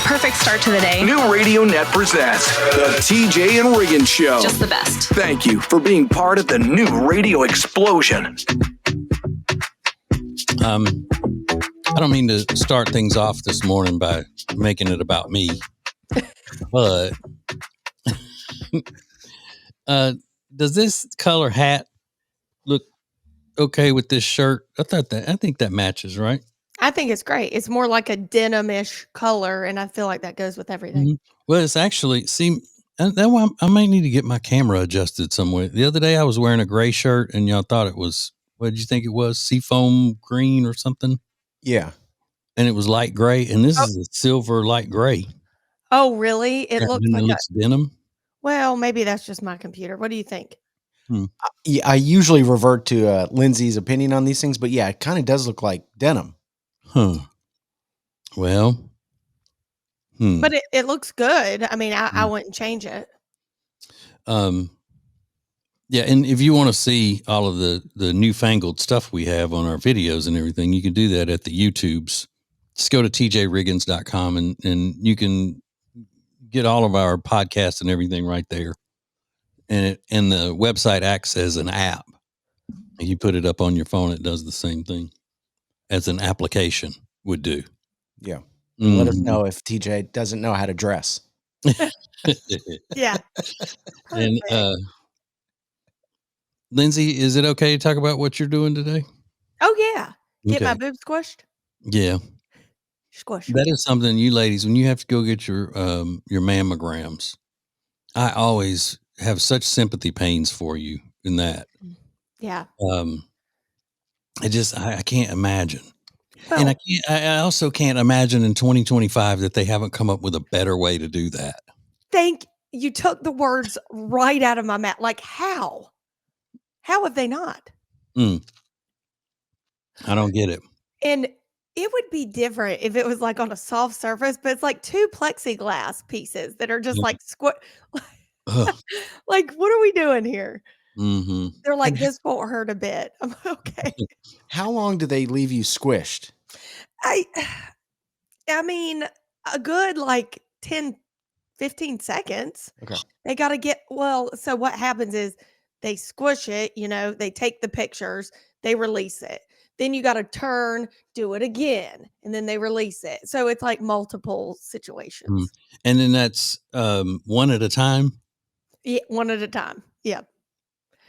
perfect start to the day. New Radio Net presents the TJ and Riggins Show. Just the best. Thank you for being part of the new radio explosion. I don't mean to start things off this morning by making it about me, but does this color hat look okay with this shirt? I think that matches, right? I think it's great. It's more like a denim-ish color, and I feel like that goes with everything. Mm-hmm. Well, it's actually, that one, I might need to get my camera adjusted somewhere. The other day I was wearing a gray shirt and y'all thought it was, what did you think it was? Seafoam green or something? Yeah. And it was light gray, and this is a silver light gray. Oh, really? It looks like it looks denim. Well, maybe that's just my computer. What do you think? Yeah, I usually revert to Lindsay's opinion on these things, but yeah, it kind of does look like denim. Huh. Well. But it looks good. I mean, I wouldn't change it. Yeah, and if you want to see all of the newfangled stuff we have on our videos and everything, you can do that at the YouTubes. Just go to tjriggins.com and you can get all of our podcasts and everything right there. And the website acts as an app. You put it up on your phone, it does the same thing as an application would do. Yeah. Let us know if TJ doesn't know how to dress. Yeah. And Lindsay, is it okay to talk about what you're doing today? Oh, yeah. Get Okay. my boobs squished? Yeah. Squish. That is something you ladies, when you have to go get your mammograms, I always have such sympathy pains for you in that. Yeah. I can't imagine. Well, And I also can't imagine in 2025 that they haven't come up with a better way to do that. you took the words right out of my mouth. Like, how? How have they not? I don't get it. And it would be different if it was like on a soft surface, but it's like two plexiglass pieces that are just like like, what are we doing here? Mm-hmm. They're like, this won't hurt a bit. I'm okay. How long do they leave you squished? I mean, a good like 10, 15 seconds. Okay. They got to get, so what happens is they squish it, they take the pictures, they release it. Then you got to turn, do it again, and then they release it. So it's like multiple situations. And then that's one at a time? Yeah, one at a time. Yeah.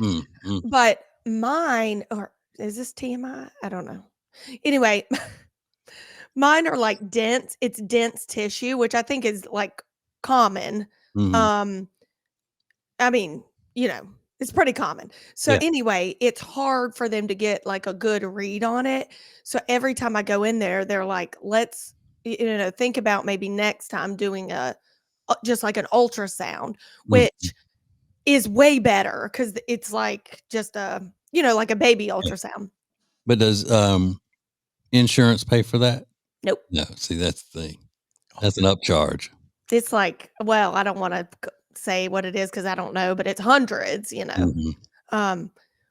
Mm-hmm. But mine, or is this TMI? I don't know. Anyway, mine are like dense. It's dense tissue, which I think is like common. Mm-hmm. I mean, it's pretty common. So anyway, it's hard for them to get like a good read on it. So every time I go in there, they're like, let's, think about maybe next time doing just like an ultrasound, which is way better because it's like just like a baby ultrasound. But does insurance pay for that? Nope. No. See, that's the thing. That's an upcharge. It's like, I don't want to say what it is because I don't know, but it's hundreds, Mm-hmm.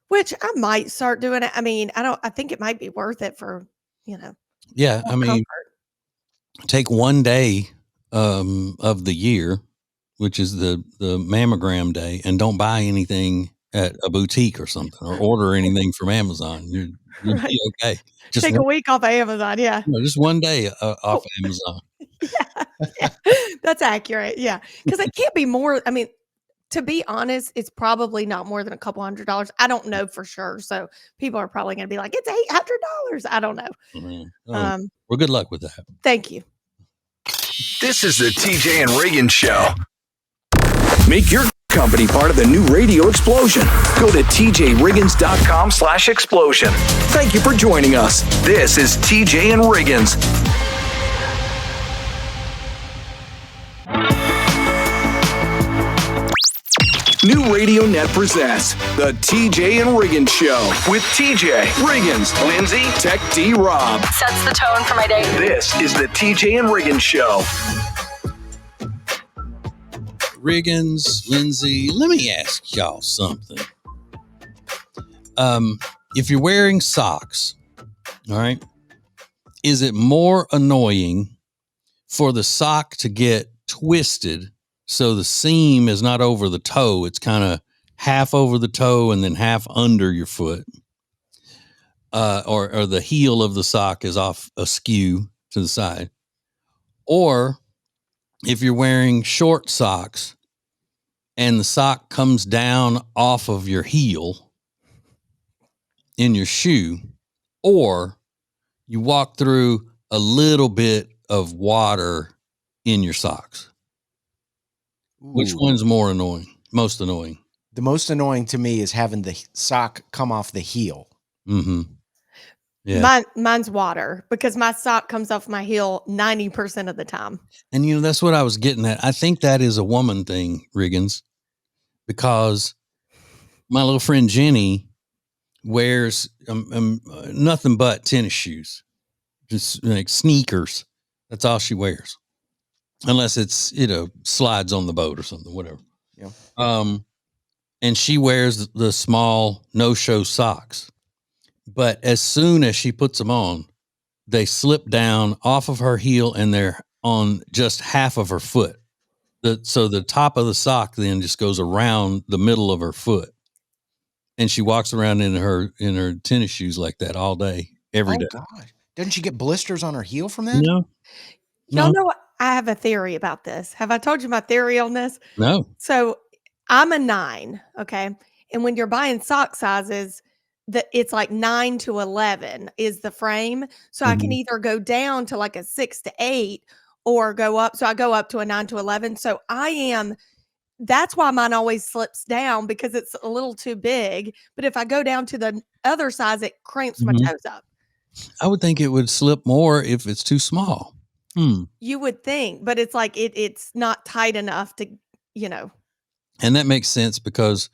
Which I might start doing it. I mean, I think it might be worth it for, Yeah. I mean, take one day of the year, which is the mammogram day, and don't buy anything at a boutique or something, or order anything from Amazon. You'll be okay. Just take a week off of Amazon. Yeah. Just one day off Amazon. Yeah. That's accurate. Yeah. Because it can't be more. I mean, to be honest, it's probably not more than a couple $100. I don't know for sure. So people are probably going to be like, it's $800. I don't know. Mm-hmm. Well, good luck with that. Thank you. This is the TJ and Riggins Show. Make your company part of the new radio explosion. Go to tjriggins.com/explosion. Thank you for joining us. This is TJ and Riggins. New Radio Net presents the TJ and Riggins Show with TJ, Riggins, Lindsay, Tech D Rob. Sets the tone for my day. This is the TJ and Riggins Show. Riggins, Lindsay, let me ask y'all something. If you're wearing socks, all right, is it more annoying for the sock to get twisted so the seam is not over the toe. It's kind of half over the toe and then half under your foot. Or the heel of the sock is off askew to the side. Or if you're wearing short socks and the sock comes down off of your heel in your shoe, or you walk through a little bit of water in your socks. Which one's more annoying? Most annoying? The most annoying to me is having the sock come off the heel. Mm-hmm. Yeah. Mine's water, because my sock comes off my heel 90% of the time. And that's what I was getting at. I think that is a woman thing, Riggins, because my little friend Jenny wears nothing but tennis shoes, just like sneakers. That's all she wears, unless it's slides on the boat or something, whatever. Yeah. And she wears the small no-show socks, but as soon as she puts them on, they slip down off of her heel and they're on just half of her foot. So the top of the sock then just goes around the middle of her foot. And she walks around in her tennis shoes like that all day, every day. God. Doesn't she get blisters on her heel from that? No. Y'all know what? I have a theory about this. Have I told you my theory on this? No. So I'm a 9, okay? And when you're buying sock sizes, it's like 9 to 11 is the frame. So I can either go down to like a 6 to 8 or go up. So I go up to a 9 to 11. So that's why mine always slips down, because it's a little too big. But if I go down to the other size, it cramps my toes up. I would think it would slip more if it's too small. You would think, but it's like it's not tight enough to, And that makes sense because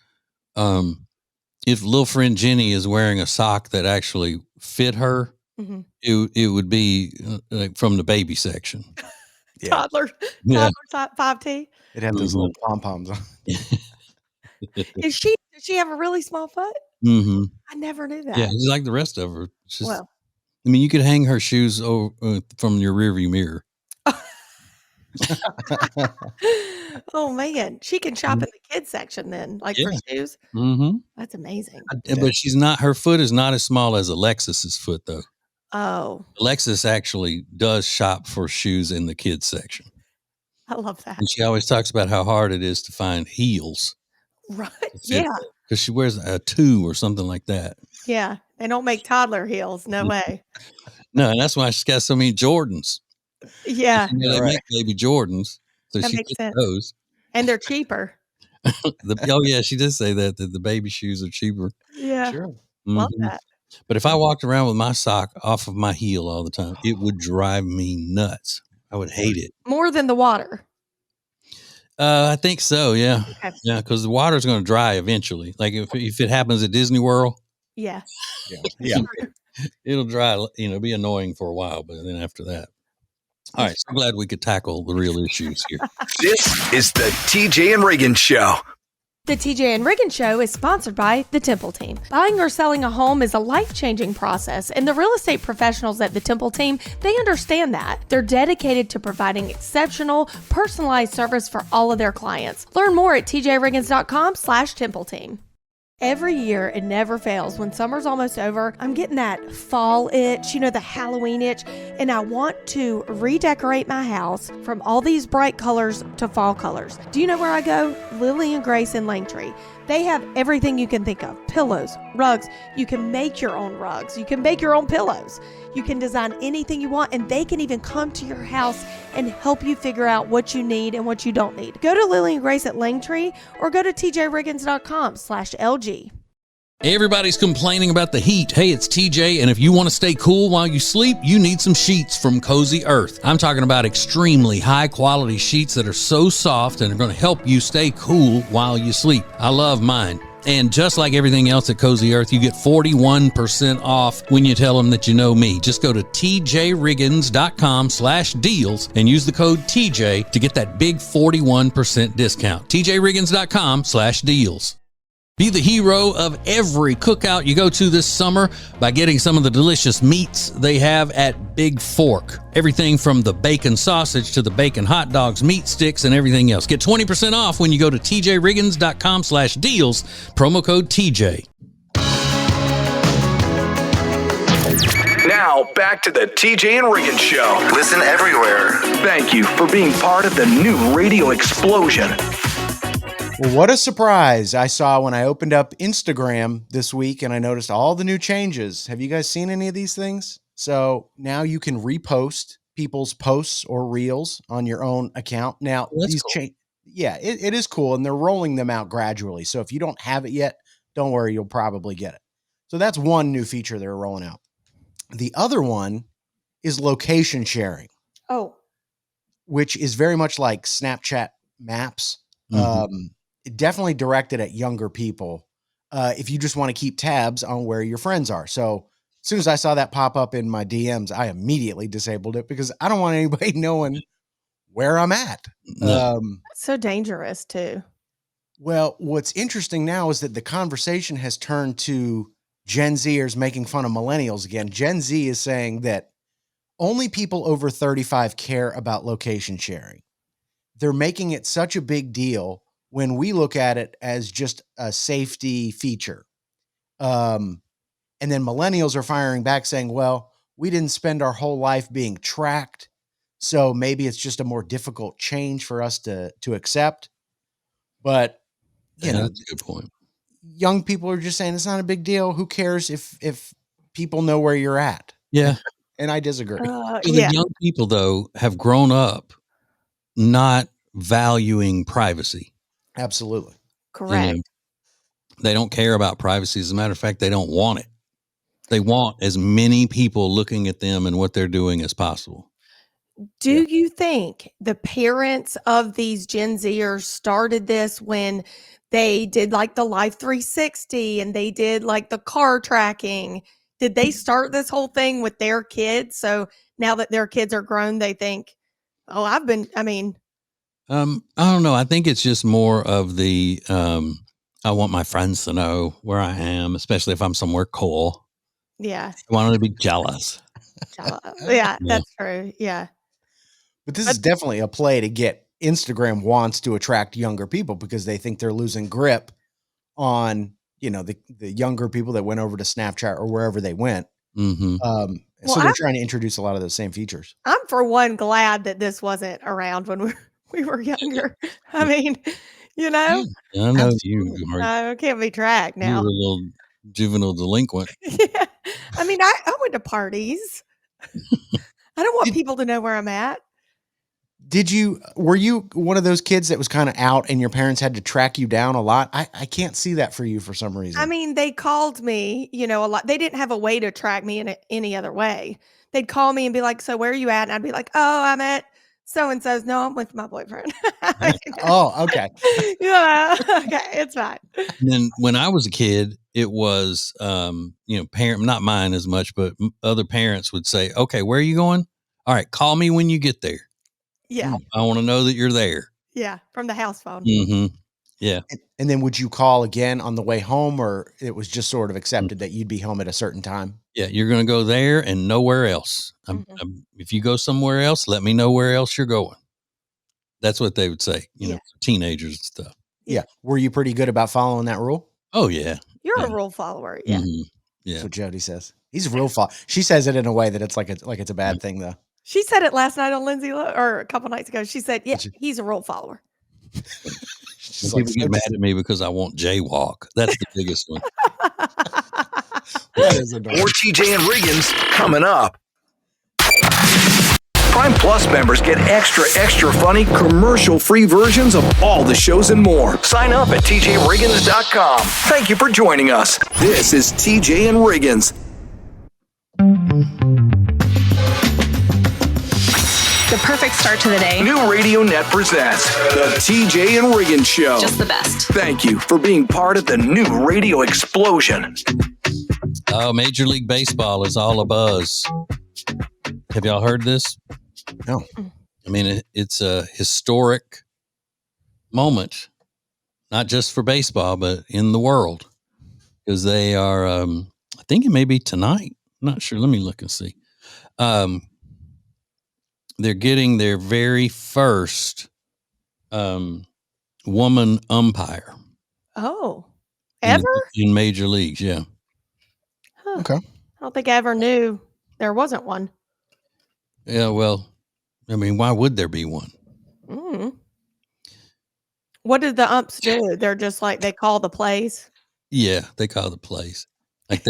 if little friend Jenny is wearing a sock that actually fit her, it would be like from the baby section. Yeah. Toddler 5T. It had those little pom-poms on. Does she have a really small foot? Mm-hmm. I never knew that. Yeah, she's like the rest of her. It's just, you could hang her shoes from your rearview mirror. Oh man, she can shop in the kids section then, like for shoes. Mm-hmm. That's amazing. But she's not. Her foot is not as small as Alexis's foot, though. Oh, Alexis actually does shop for shoes in the kids section. I love that. And she always talks about how hard it is to find heels. Right? Yeah. Because she wears a 2 or something like that. Yeah, they don't make toddler heels. No way. No, and that's why she's got so many Jordans. Yeah, They make baby Jordans, so that she makes gets sense. those. And they're cheaper. She did say that the baby shoes are cheaper. Yeah, Sure. love that. But if I walked around with my sock off of my heel all the time, it would drive me nuts. I would hate it. More than the water. I think so. Yeah. Okay. Yeah. Because the water's going to dry eventually. Like if it happens at Disney World. Yeah. Yeah. It'll dry, be annoying for a while, but then after that. All right. So glad we could tackle the real issues here. This is the TJ and Riggins Show. The TJ and Riggins Show is sponsored by the Temple Team. Buying or selling a home is a life-changing process, and the real estate professionals at the Temple Team, they understand that. They're dedicated to providing exceptional, personalized service for all of their clients. Learn more at tjriggins.com/Temple Team. Every year, it never fails. When summer's almost over, I'm getting that fall itch, the Halloween itch, and I want to redecorate my house from all these bright colors to fall colors. Do you know where I go? Lily and Grace in Langtree. They have everything you can think of. Pillows, rugs. You can make your own rugs. You can make your own pillows. You can design anything you want, and they can even come to your house and help you figure out what you need and what you don't need. Go to Lily and Grace at Langtree or go to tjriggins.com/LG. Everybody's complaining about the heat. Hey, it's TJ, and if you want to stay cool while you sleep, you need some sheets from Cozy Earth. I'm talking about extremely high-quality sheets that are so soft and are going to help you stay cool while you sleep. I love mine. And just like everything else at Cozy Earth, you get 41% off when you tell them that you know me. Just go to tjriggins.com/deals and use the code TJ to get that big 41% discount. tjriggins.com/deals. Be the hero of every cookout you go to this summer by getting some of the delicious meats they have at Big Fork. Everything from the bacon sausage to the bacon hot dogs, meat sticks, and everything else. Get 20% off when you go to tjriggins.com/deals, promo code TJ. Now, back to the TJ and Riggins Show. Listen everywhere. Thank you for being part of the new radio explosion. Well, what a surprise I saw when I opened up Instagram this week and I noticed all the new changes. Have you guys seen any of these things? So now you can repost people's posts or reels on your own account. Now, these cool. it is cool, and they're rolling them out gradually. So if you don't have it yet, don't worry, you'll probably get it. So that's one new feature they're rolling out. The other one is location sharing. Oh, which is very much like Snapchat Maps. Definitely directed at younger people. If you just want to keep tabs on where your friends are. So as soon as I saw that pop up in my DMs, I immediately disabled it because I don't want anybody knowing where I'm at. No. that's so dangerous too. Well, what's interesting now is that the conversation has turned to Gen Zers making fun of millennials again. Gen Z is saying that only people over 35 care about location sharing. They're making it such a big deal when we look at it as just a safety feature. And then millennials are firing back saying, well, we didn't spend our whole life being tracked, so maybe it's just a more difficult change for us to accept. But, you know, that's a good point. Young people are just saying it's not a big deal. Who cares if people know where you're at? Yeah. And I disagree. So the young people, though, have grown up not valuing privacy. Absolutely. Correct. You know, they don't care about privacy. As a matter of fact, they don't want it. They want as many people looking at them and what they're doing as possible. Do you think the parents of these Gen Zers started this when they did like the Life 360 and they did like the car tracking? Did they start this whole thing with their kids? So now that their kids are grown, they think, oh, I don't know. I think it's just more of the, I want my friends to know where I am, especially if I'm somewhere cool. Yeah. I want them to be jealous. Yeah, that's true. Yeah. But this is definitely a play to get Instagram wants to attract younger people because they think they're losing grip on, you know, the younger people that went over to Snapchat or wherever they went. Mm-hmm. So they're trying to introduce a lot of those same features. I'm for one glad that this wasn't around when we were younger. I mean, you know, I know you can't be tracked now. You were a little juvenile delinquent. Yeah. I mean, I went to parties. I don't want people to know where I'm at. Were you one of those kids that was kind of out and your parents had to track you down a lot? I can't see that for you for some reason. I mean, they called me, you know, a lot. They didn't have a way to track me in any other way. They'd call me and be like, so where are you at? And I'd be like, oh, I'm at so-and-so's. No, I'm with my boyfriend. Oh, okay. Yeah. Okay. It's fine. And then when I was a kid, it was, not mine as much, but other parents would say, okay, where are you going? All right, call me when you get there. Yeah. I want to know that you're there. Yeah. From the house phone. Mm-hmm. Yeah. And then would you call again on the way home, or it was just sort of accepted that you'd be home at a certain time? Yeah. You're going to go there and nowhere else. If you go somewhere else, let me know where else you're going. That's what they would say, you know, for teenagers and stuff. Yeah. Were you pretty good about following that rule? Oh, yeah. You're a rule follower. Yeah. Mm-hmm. Yeah. That's what Jody says. He's a real She says it in a way that it's like it's a bad thing, though. She said it last night on Lindsay, or a couple nights ago. She said, yeah, he's a rule follower. People get mad at me because I won't jaywalk. That's the biggest one. That is adorable. More TJ and Riggins coming up. Prime Plus members get extra funny, commercial-free versions of all the shows and more. Sign up at tjriggins.com. Thank you for joining us. This is TJ and Riggins. The perfect start to the day. New Radio Net presents the TJ and Riggins Show. Just the best. Thank you for being part of the new radio explosion. Oh, Major League Baseball is all abuzz. Have y'all heard this? No. I mean, it's a historic moment not just for baseball, but in the world, because they are, I think it may be tonight. I'm not sure. Let me look and see. They're getting their very first woman umpire. Oh, ever? In major leagues, yeah. Huh. Okay. I don't think I ever knew there wasn't one. Yeah, well, I mean, why would there be one? Mm. What did the umps do? They're just like, they call the plays. Yeah, they call the plays. Like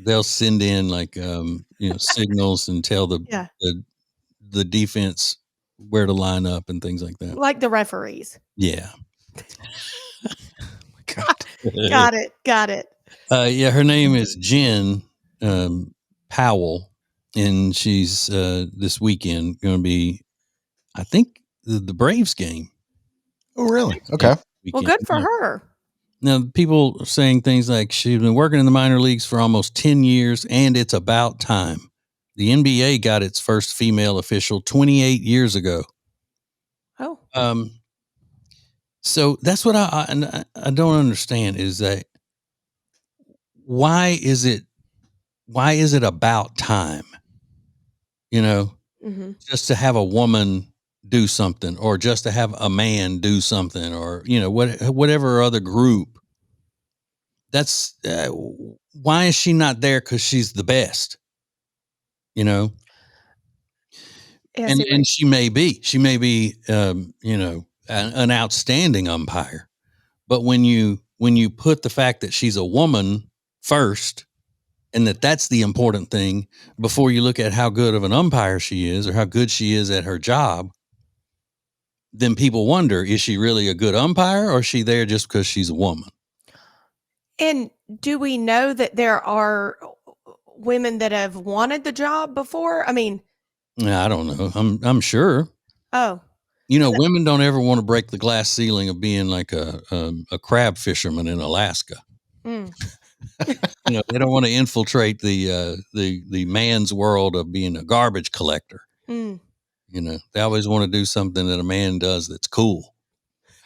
they'll send in like signals and tell Yeah. the defense where to line up and things like that. Like the referees. Yeah. God. Got it. Yeah, her name is Jen Powell, and she's this weekend going to be, I think, the Braves game. Oh, really? Okay. Well, good for her. Now, people are saying things like she's been working in the minor leagues for almost 10 years, and it's about time. The NBA got its first female official 28 years ago. Oh. So that's what I don't understand is that why is it about time? Mm-hmm. Just to have a woman do something, or just to have a man do something, or whatever other group. That's why is she not there? Because she's the best, Yeah, and she may be an outstanding umpire, but when you put the fact that she's a woman first, and that's the important thing before you look at how good of an umpire she is or how good she is at her job, then people wonder, is she really a good umpire, or is she there just because she's a woman? And do we know that there are women that have wanted the job before? I mean, I don't know. I'm sure. Oh, Women don't ever want to break the glass ceiling of being like a crab fisherman in Alaska. mm, They don't want to infiltrate the man's world of being a garbage collector. mm, They always want to do something that a man does that's cool.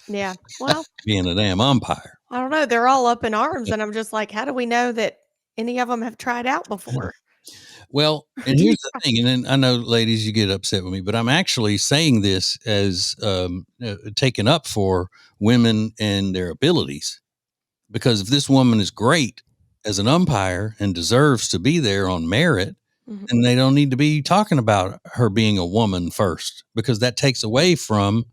yeah. Well, Being a damn umpire. I don't know. They're all up in arms, and I'm just like, how do we know that any of them have tried out before? Well, and here's the thing, and then I know, ladies, you get upset with me, but I'm actually saying this as taken up for women and their abilities. Because if this woman is great as an umpire and deserves to be there on merit, Mhm. then they don't need to be talking about her being a woman first, because that takes away from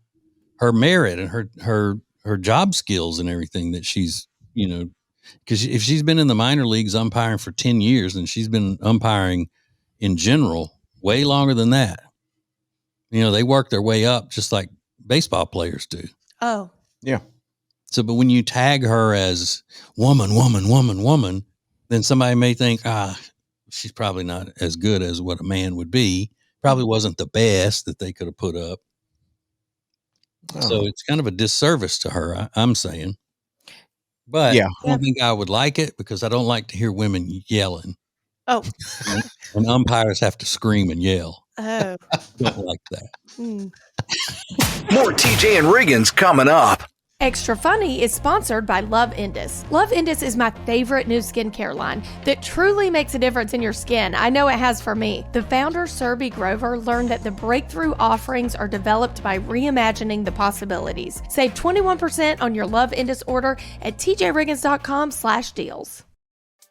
her merit and her job skills and everything that she's, because if she's been in the minor leagues umpiring for 10 years, and she's been umpiring in general way longer than that, they work their way up just like baseball players do. Oh, Yeah. So, but when you tag her as woman, then somebody may think, she's probably not as good as what a man would be. Probably wasn't the best that they could have put up. So it's kind of a disservice to her, I'm saying. But Yeah. I don't think I would like it, because I don't like to hear women yelling. oh, And umpires have to scream and yell. oh. Don't like that. Mm. More TJ and Riggins coming up. Extra Funny is sponsored by Love Indus. Love Indus is my favorite new skincare line that truly makes a difference in your skin. I know it has for me. The founder, Surbhi Grover, learned that the breakthrough offerings are developed by reimagining the possibilities. Save 21% on your Love Indus order at tjriggins.com/deals.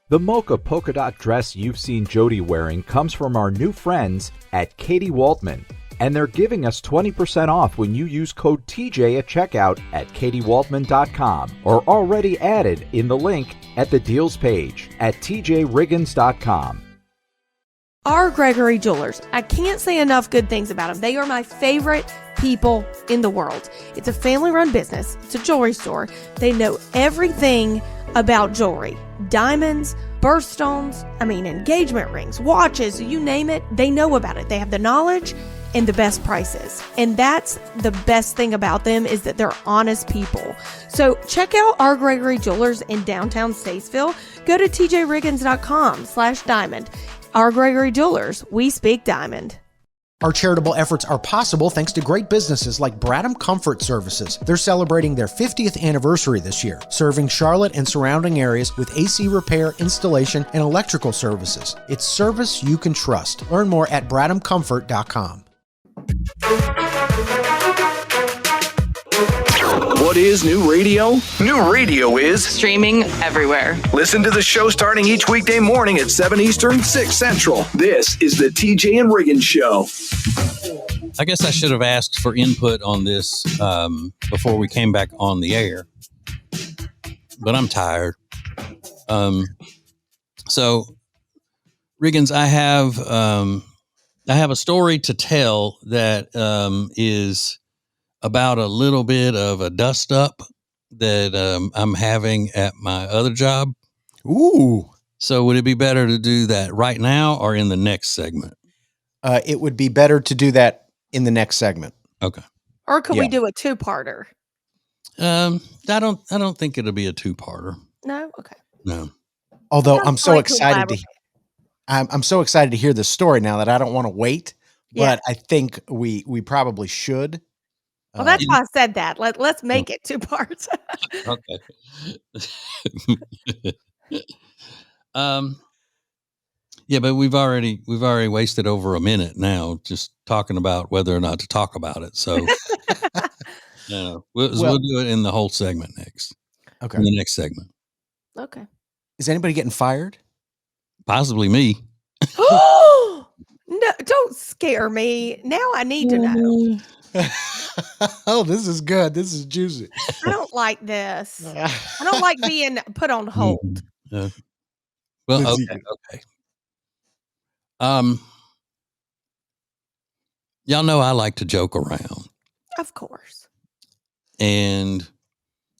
The mocha polka dot dress you've seen Jody wearing comes from our new friends at Katie Waltman. And they're giving us 20% off when you use code TJ at checkout at katiewaltman.com, or already added in the link at the deals page at tjriggins.com. R. Gregory Jewelers. I can't say enough good things about them. They are my favorite people in the world. It's a family-run business. It's a jewelry store. They know everything about jewelry. Diamonds, birthstones, engagement rings, watches, you name it, they know about it. They have the knowledge and the best prices. And that's the best thing about them, is that they're honest people. So check out R. Gregory Jewelers in downtown Statesville. Go to tjriggins.com/diamond. R. Gregory Jewelers, we speak diamond. Our charitable efforts are possible thanks to great businesses like Bradham Comfort Services. They're celebrating their 50th anniversary this year, serving Charlotte and surrounding areas with AC repair, installation, and electrical services. It's service you can trust. Learn more at bradhamcomfort.com. What is new radio? New radio is Streaming everywhere. listen to the show starting each weekday morning at 7 Eastern, 6 Central. This is the TJ and Riggins Show. I guess I should have asked for input on this before we came back on the air, but I'm tired. So, Riggins, I have a story to tell that is about a little bit of a dust up that I'm having at my other job. Ooh. So would it be better to do that right now or in the next segment? It would be better to do that in the next segment. Okay. Or could we do a two-parter? I don't think it'll be a two-parter. No? Okay. No. Although Sounds I'm so like excited to I'm so excited to hear the story now that I don't want to wait, but I think we probably should. Well, that's why I said that. Let's make it two parts. Okay. Yeah, but we've already wasted over a minute now just talking about whether or not to talk about it. So we'll do it in the whole segment next. Okay. In the next segment. Okay. Is anybody getting fired? Possibly me. No, don't scare me. Now I need to know. Oh, this is good. This is juicy. I don't like this. I don't like being put on hold. Well, Let's okay. Y'all know I like to joke around. Of course. And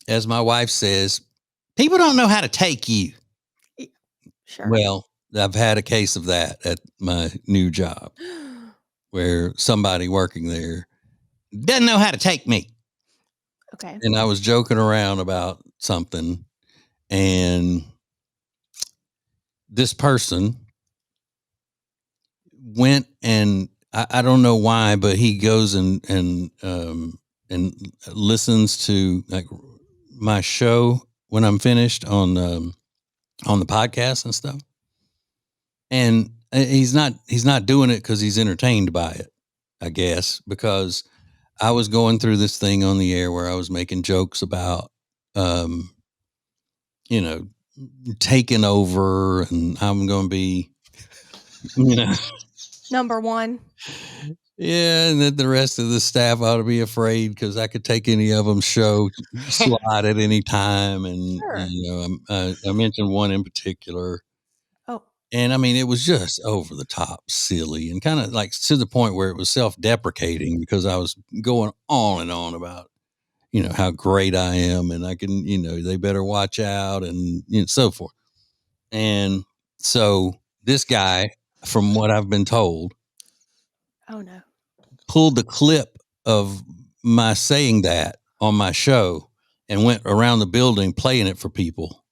as my wife says, people don't know how to take you. Sure. Well, I've had a case of that at my new job where somebody working there doesn't know how to take me. Okay. And I was joking around about something, and this person went and I don't know why, but he goes and listens to like my show when I'm finished on the podcast and stuff. And he's not doing it because he's entertained by it, I guess, because I was going through this thing on the air where I was making jokes about, taking over, and I'm going to be, Number one. yeah, and that the rest of the staff ought to be afraid because I could take any of them show slot at any time. And, Sure. I mentioned one in particular. Oh. And I mean, it was just over the top silly and kind of like to the point where it was self-deprecating because I was going on and on about, how great I am and I can, they better watch out and so forth. And so this guy, from what I've been told, Oh no. pulled the clip of my saying that on my show and went around the building playing it for people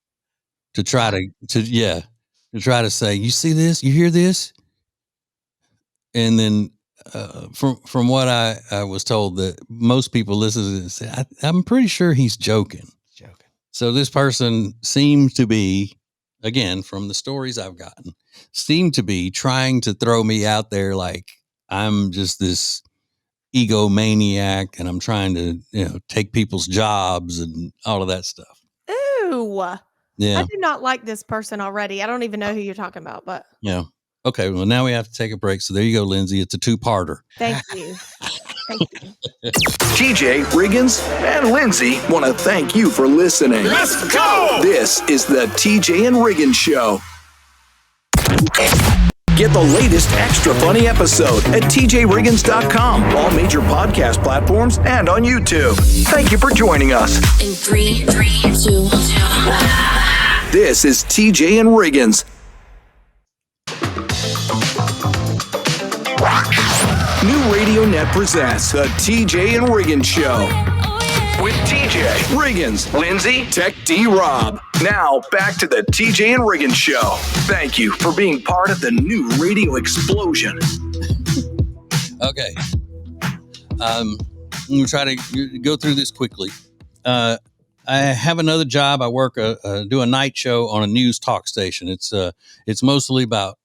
to try to say, you see this, you hear this? And then from what I was told that most people listen to this and say, I'm pretty sure he's joking. So this person seems to be, again, from the stories I've gotten, seemed to be trying to throw me out there like I'm just this egomaniac and I'm trying to, take people's jobs and all of that stuff. Ooh. Yeah. I do not like this person already. I don't even know who you're talking about, but Yeah. Okay. Well, now we have to take a break. So there you go, Lindsay. It's a two-parter. thank you. Thank you. TJ, Riggins, and Lindsay want to thank you for listening. Let's go! This is the TJ and Riggins Show. Get the latest extra funny episode at tjriggins.com, all major podcast platforms, and on YouTube. Thank you for joining us. In 3, 2, 1. This is TJ and Riggins. New Radio Net presents the TJ and Riggins Show. With TJ, Riggins, Lindsay, Tech D Rob. Now, back to the TJ and Riggins Show. Thank you for being part of the new radio explosion. Okay. I'm going to try to go through this quickly. I have another job. I work, do a night show on a news talk station. It's mostly about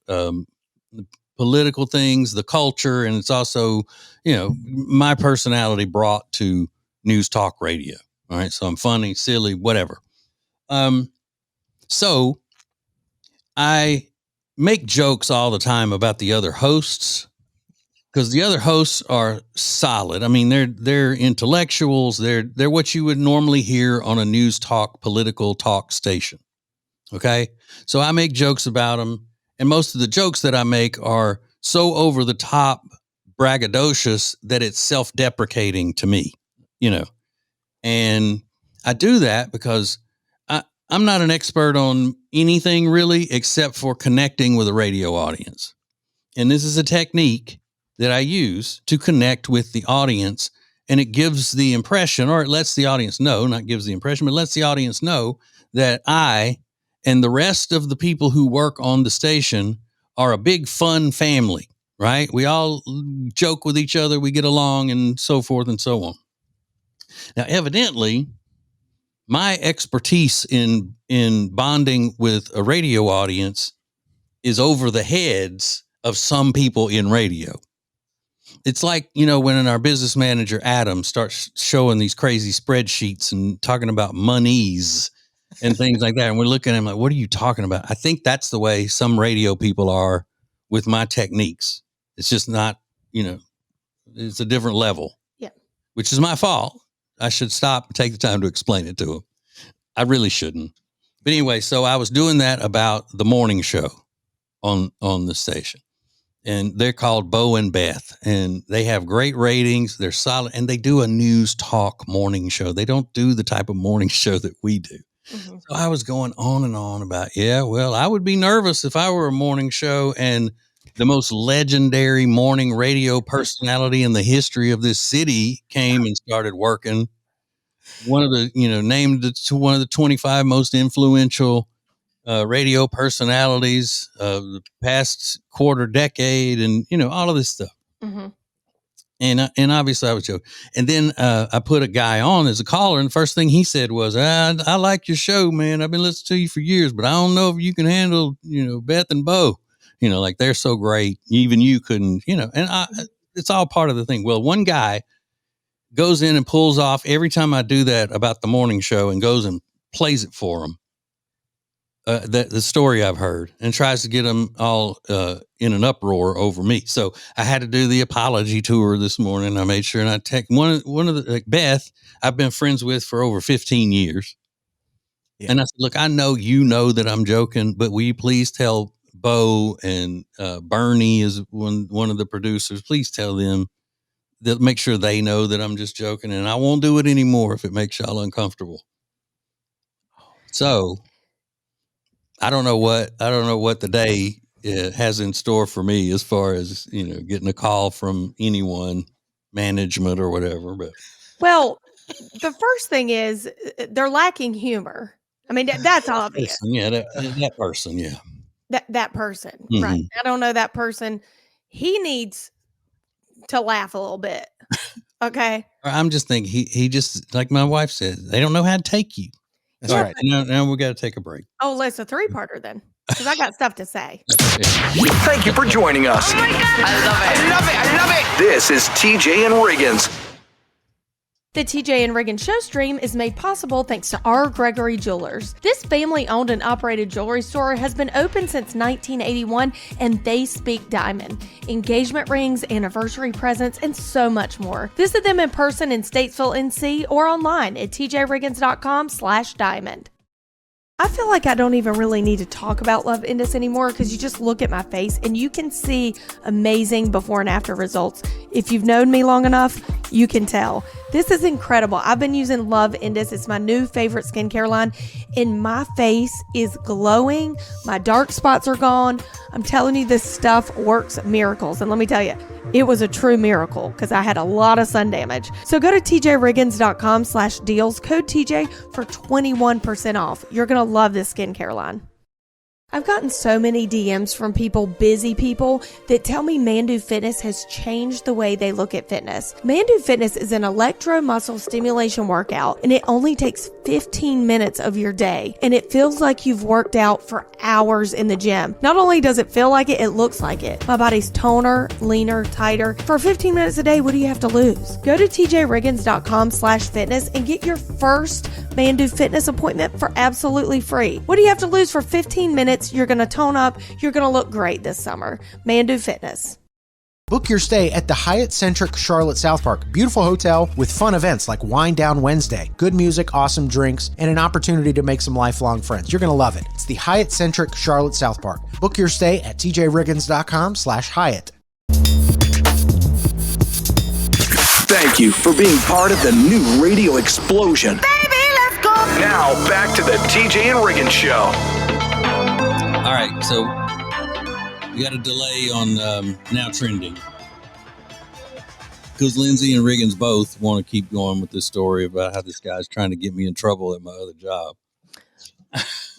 political things, the culture, and it's also, my personality brought to news talk radio. All right. So I'm funny, silly, whatever. So I make jokes all the time about the other hosts, because the other hosts are solid. I mean, they're intellectuals. They're what you would normally hear on a news talk, political talk station. Okay. So I make jokes about them. And most of the jokes that I make are so over the top braggadocious that it's self-deprecating to me, and I do that because I'm not an expert on anything really, except for connecting with a radio audience. And this is a technique that I use to connect with the audience. And it gives the impression, or it lets the audience know, not gives the impression, but lets the audience know that I and the rest of the people who work on the station are a big fun family, right? We all joke with each other, we get along, and so forth and so on. Now, evidently, my expertise in bonding with a radio audience is over the heads of some people in radio. It's like, when our business manager, Adam, starts showing these crazy spreadsheets and talking about monies and things like that. And we're looking at him like, what are you talking about? I think that's the way some radio people are with my techniques. It's just not, it's a different level. Yeah. Which is my fault. I should stop and take the time to explain it to him. I really shouldn't. But anyway, so I was doing that about the morning show on the station. And they're called Bo and Beth, and they have great ratings. They're solid, and they do a news talk morning show. They don't do the type of morning show that we do. Mm-hmm. So I was going on and on about, I would be nervous if I were a morning show and the most legendary morning radio personality in the history of this city came and started working. One of the, named to one of the 25 most influential radio personalities of the past quarter decade, and all of this stuff. Mm-hmm. And obviously I was joking. And then I put a guy on as a caller, and the first thing he said was, I like your show, man. I've been listening to you for years, but I don't know if you can handle, Beth and Bo. Like they're so great. Even you couldn't, it's all part of the thing. Well, one guy goes in and pulls off every time I do that about the morning show and goes and plays it for him. The story I've heard, and tries to get them all in an uproar over me. So I had to do the apology tour this morning. I made sure, and I text one of the Beth I've been friends with for over 15 years. Yeah. And I said, look, I know that I'm joking, but will you please tell Bo and Bernie is one of the producers. Please tell them that, make sure they know that I'm just joking, and I won't do it anymore if it makes y'all uncomfortable. So I don't know what the day has in store for me as far as, getting a call from anyone, management or whatever. But well, the first thing is they're lacking humor. I mean, that's obvious. That person. Yeah. That person. Mm-hmm. Right. I don't know that person. He needs to laugh a little bit. Okay. I'm just thinking he just, like my wife said, they don't know how to take you. That's right. Now we got to take a break. Oh, let's a 3-parter then, because I got stuff to say. Thank you for joining us. Oh my God. I love it. This is TJ and Riggins. The TJ and Riggins show stream is made possible thanks to R. Gregory Jewelers. This family-owned and operated jewelry store has been open since 1981, and they speak diamond, engagement rings, anniversary presents, and so much more. Visit them in person in Statesville, NC, or online at tjriggins.com/diamond. I feel like I don't even really need to talk about Love Indus anymore, because you just look at my face and you can see amazing before and after results. If you've known me long enough, you can tell. This is incredible. I've been using Love Indus. It's my new favorite skincare line, and my face is glowing. My dark spots are gone. I'm telling you, this stuff works miracles. And let me tell you, it was a true miracle, because I had a lot of sun damage. So go to tjriggins.com/deals, code TJ for 21% off. You're going to love this skincare line. I've gotten so many DMs from busy people, that tell me Mandu Fitness has changed the way they look at fitness. Mandu Fitness is an electro-muscle stimulation workout, and it only takes 15 minutes of your day, and it feels like you've worked out for hours in the gym. Not only does it feel like it, it looks like it. My body's toner, leaner, tighter. For 15 minutes a day, what do you have to lose? Go to tjriggins.com/fitness and get your first Mandu Fitness appointment for absolutely free. What do you have to lose for 15 minutes? You're going to tone up. You're going to look great this summer. Mandu Fitness. Book your stay at the Hyatt Centric Charlotte South Park. Beautiful hotel with fun events like Wine Down Wednesday, good music, awesome drinks, and an opportunity to make some lifelong friends. You're going to love it. It's the Hyatt Centric Charlotte South Park. Book your stay at tjriggins.com/Hyatt. Thank you for being part of the new radio explosion. Baby, let's go. Now, back to the TJ and Riggins Show. All right, so we got a delay on Now Trending because Lindsay and Riggins both want to keep going with this story about how this guy's trying to get me in trouble at my other job.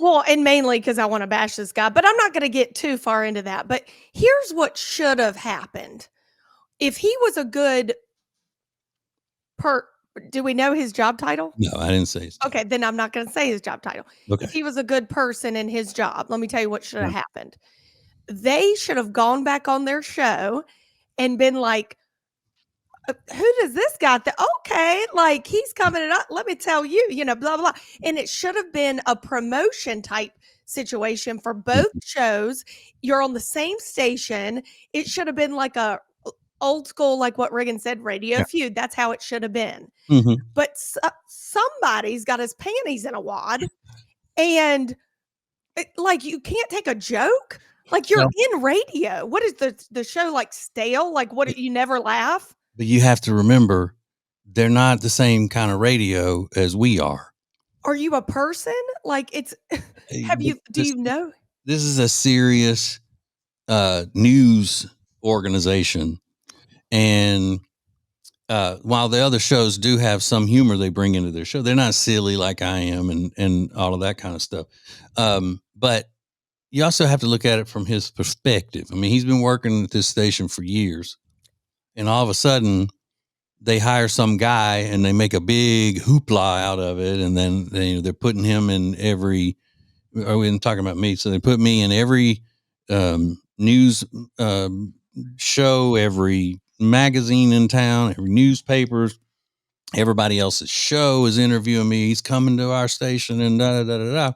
Well, and mainly because I want to bash this guy, but I'm not going to get too far into that. But here's what should have happened. If he was a good do we know his job title? No, I didn't say so. Okay, then I'm not going to say his job title. Okay. If he was a good person in his job, let me tell you what should have happened. They should have gone back on their show and been like, who does this guy think? Okay, like he's coming up. Let me tell you, blah, blah. And it should have been a promotion type situation for both shows. You're on the same station. It should have been like a old school, like what Riggins said, radio feud. That's how it should have been. Mm-hmm. But somebody's got his panties in a wad, and like you can't take a joke. Like you're in radio. What is the show like stale? Like what? You never laugh. But you have to remember, they're not the same kind of radio as we are. Are you a person? Like it's. Do you know? This is a serious news organization. And while the other shows do have some humor they bring into their show, they're not silly like I am and all of that kind of stuff. But you also have to look at it from his perspective. I mean, he's been working at this station for years, and all of a sudden they hire some guy and they make a big hoopla out of it. And then they're putting him in every, we're talking about me. So they put me in every news show, every magazine in town, every newspapers, everybody else's show is interviewing me. He's coming to our station and da da da da da.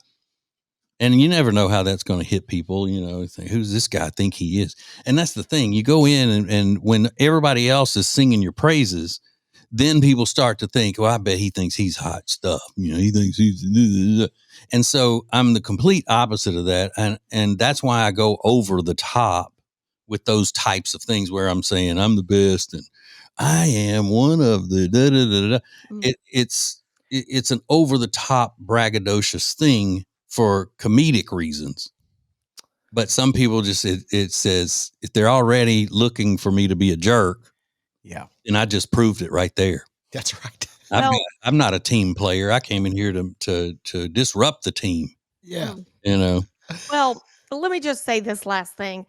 And you never know how that's going to hit people. Think, who's this guy think he is? And that's the thing. You go in and when everybody else is singing your praises, then people start to think, well, I bet he thinks he's hot stuff. He thinks he's, and so I'm the complete opposite of that. And that's why I go over the top with those types of things where I'm saying I'm the best and I am one of the da da da da. It's an over the top braggadocious thing for comedic reasons. But some people just it says if they're already looking for me to be a jerk, and I just proved it right there. That's right. I'm not a team player. I came in here to disrupt the team. Yeah. Well, let me just say this last thing.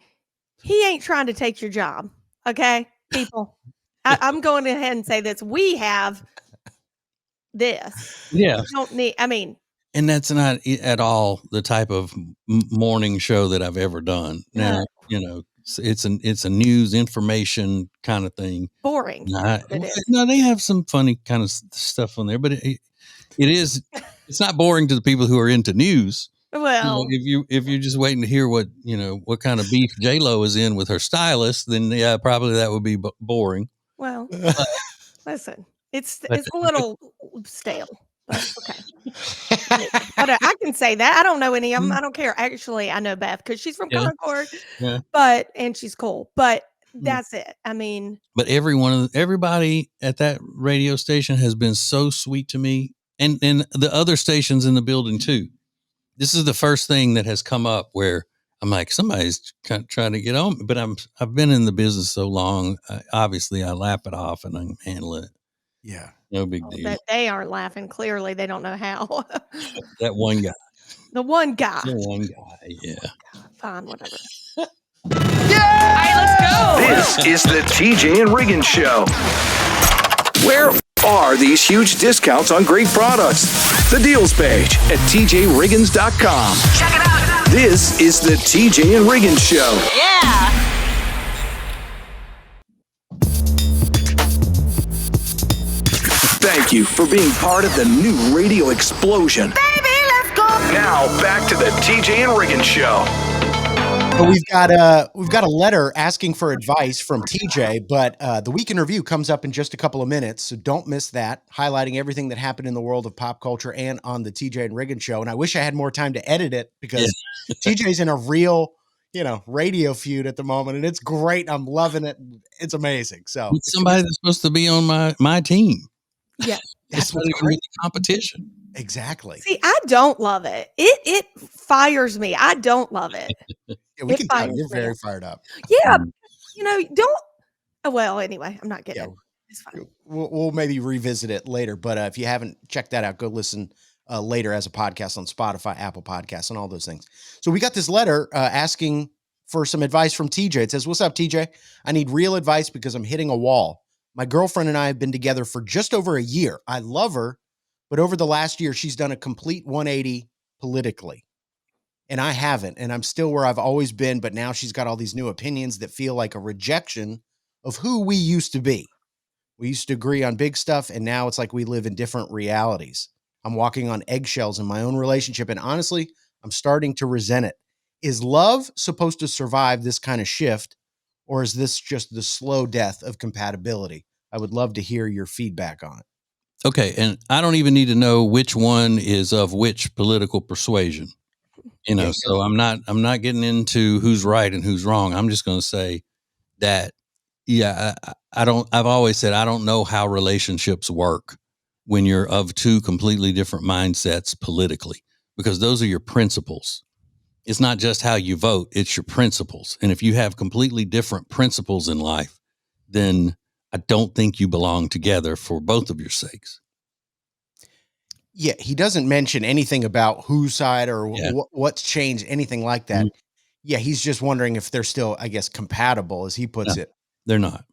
He ain't trying to take your job. Okay, people. I'm going ahead and say this. We have this. Yeah. You don't need, and that's not at all the type of morning show that I've ever done. Now, it's a news information kind of thing. Boring. No, they have some funny kind of stuff on there, but it's not boring to the people who are into news. Well, if you're just waiting to hear what kind of beef J-Lo is in with her stylist, then probably that would be boring. Well, listen, it's a little stale, but okay. But I can say that I don't know any of them. I don't care. Actually, I know Beth because she's from Concord, and she's cool. But that's it. But everybody at that radio station has been so sweet to me, and the other stations in the building too. This is the first thing that has come up where I'm like, somebody's trying to get on me, but I've been in the business so long. Obviously, I laugh it off and I can handle it. Yeah, no big deal. They aren't laughing. Clearly, they don't know how. That one guy. The one guy. The one guy, yeah. Fine, whatever. All right, let's go. This is the TJ and Riggins Show. Where are these huge discounts on great products? The deals page at tjriggins.com. Check it out. This is the TJ and Riggins Show. Yeah. Thank you for being part of the new radio explosion. Baby, let's go. Now back to the TJ and Riggins Show. So we've got a letter asking for advice from TJ, but the Week in Review comes up in just a couple of minutes, so don't miss that, highlighting everything that happened in the world of pop culture and on the TJ and Riggins Show. And I wish I had more time to edit it because TJ's in a real, radio feud at the moment, and it's great. I'm loving it. It's amazing. So It's somebody that's supposed to be on my team. Yeah. That's not even really competition. Exactly. See, I don't love it. It fires me. I don't love it. Yeah, we it can tell fires you're me. very fired up. Yeah. Don't. Oh, well, anyway, I'm not getting it. It's fine. We'll maybe revisit it later, but if you haven't checked that out, go listen later as a podcast on Spotify, Apple Podcasts, and all those things. So we got this letter asking for some advice from TJ. It says, "What's up, TJ? I need real advice because I'm hitting a wall. My girlfriend and I have been together for just over a year. I love her, but over the last year, she's done a complete 180 politically. And I haven't, and I'm still where I've always been, but now she's got all these new opinions that feel like a rejection of who we used to be. We used to agree on big stuff, and now it's like we live in different realities. I'm walking on eggshells in my own relationship, and honestly, I'm starting to resent it. Is love supposed to survive this kind of shift, or is this just the slow death of compatibility? I would love to hear your feedback on it." Okay, and I don't even need to know which one is of which political persuasion. So I'm not getting into who's right and who's wrong. I'm just going to say that, I've always said I don't know how relationships work when you're of two completely different mindsets politically, because those are your principles. It's not just how you vote, it's your principles. And if you have completely different principles in life, then I don't think you belong together for both of your sakes. Yeah, he doesn't mention anything about whose side or what's changed, anything like that. Mm-hmm. Yeah, he's just wondering if they're still, I guess, compatible, as he puts it. They're not.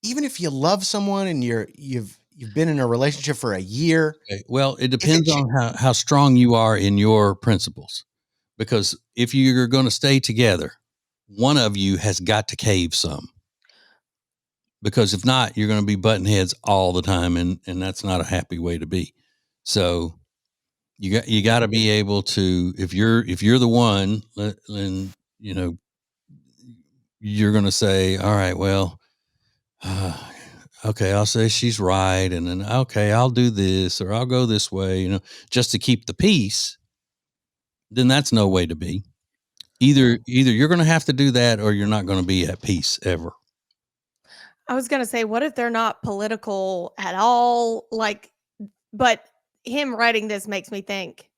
Even if you love someone and you've been in a relationship for a year. Okay. Well, it depends on how strong you are in your principles. Because if you're going to stay together, one of you has got to cave some. Because if not, you're going to be butting heads all the time, and that's not a happy way to be. So you got to be able to, if you're the one, then you're going to say, all right, well, okay, I'll say she's right, and then okay, I'll do this or I'll go this way, just to keep the peace. Then that's no way to be. Either you're going to have to do that, or you're not going to be at peace ever. I was going to say, what if they're not political at all? But him writing this makes me think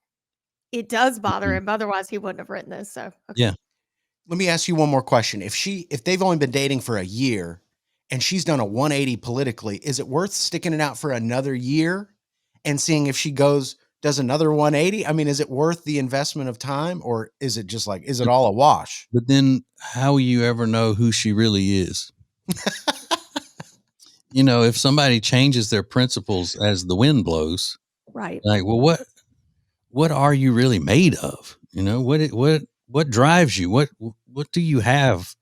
it does bother him. Otherwise, he wouldn't have written this. So, okay. Yeah. Let me ask you one more question. If they've only been dating for a year and she's done a 180 politically, is it worth sticking it out for another year and seeing if she does another 180? I mean, is it worth the investment of time, or is it just is it all a wash? But then how will you ever know who she really is? If somebody changes their principles as the wind blows, right? Like, well, what are you really made of? What drives you? What do you have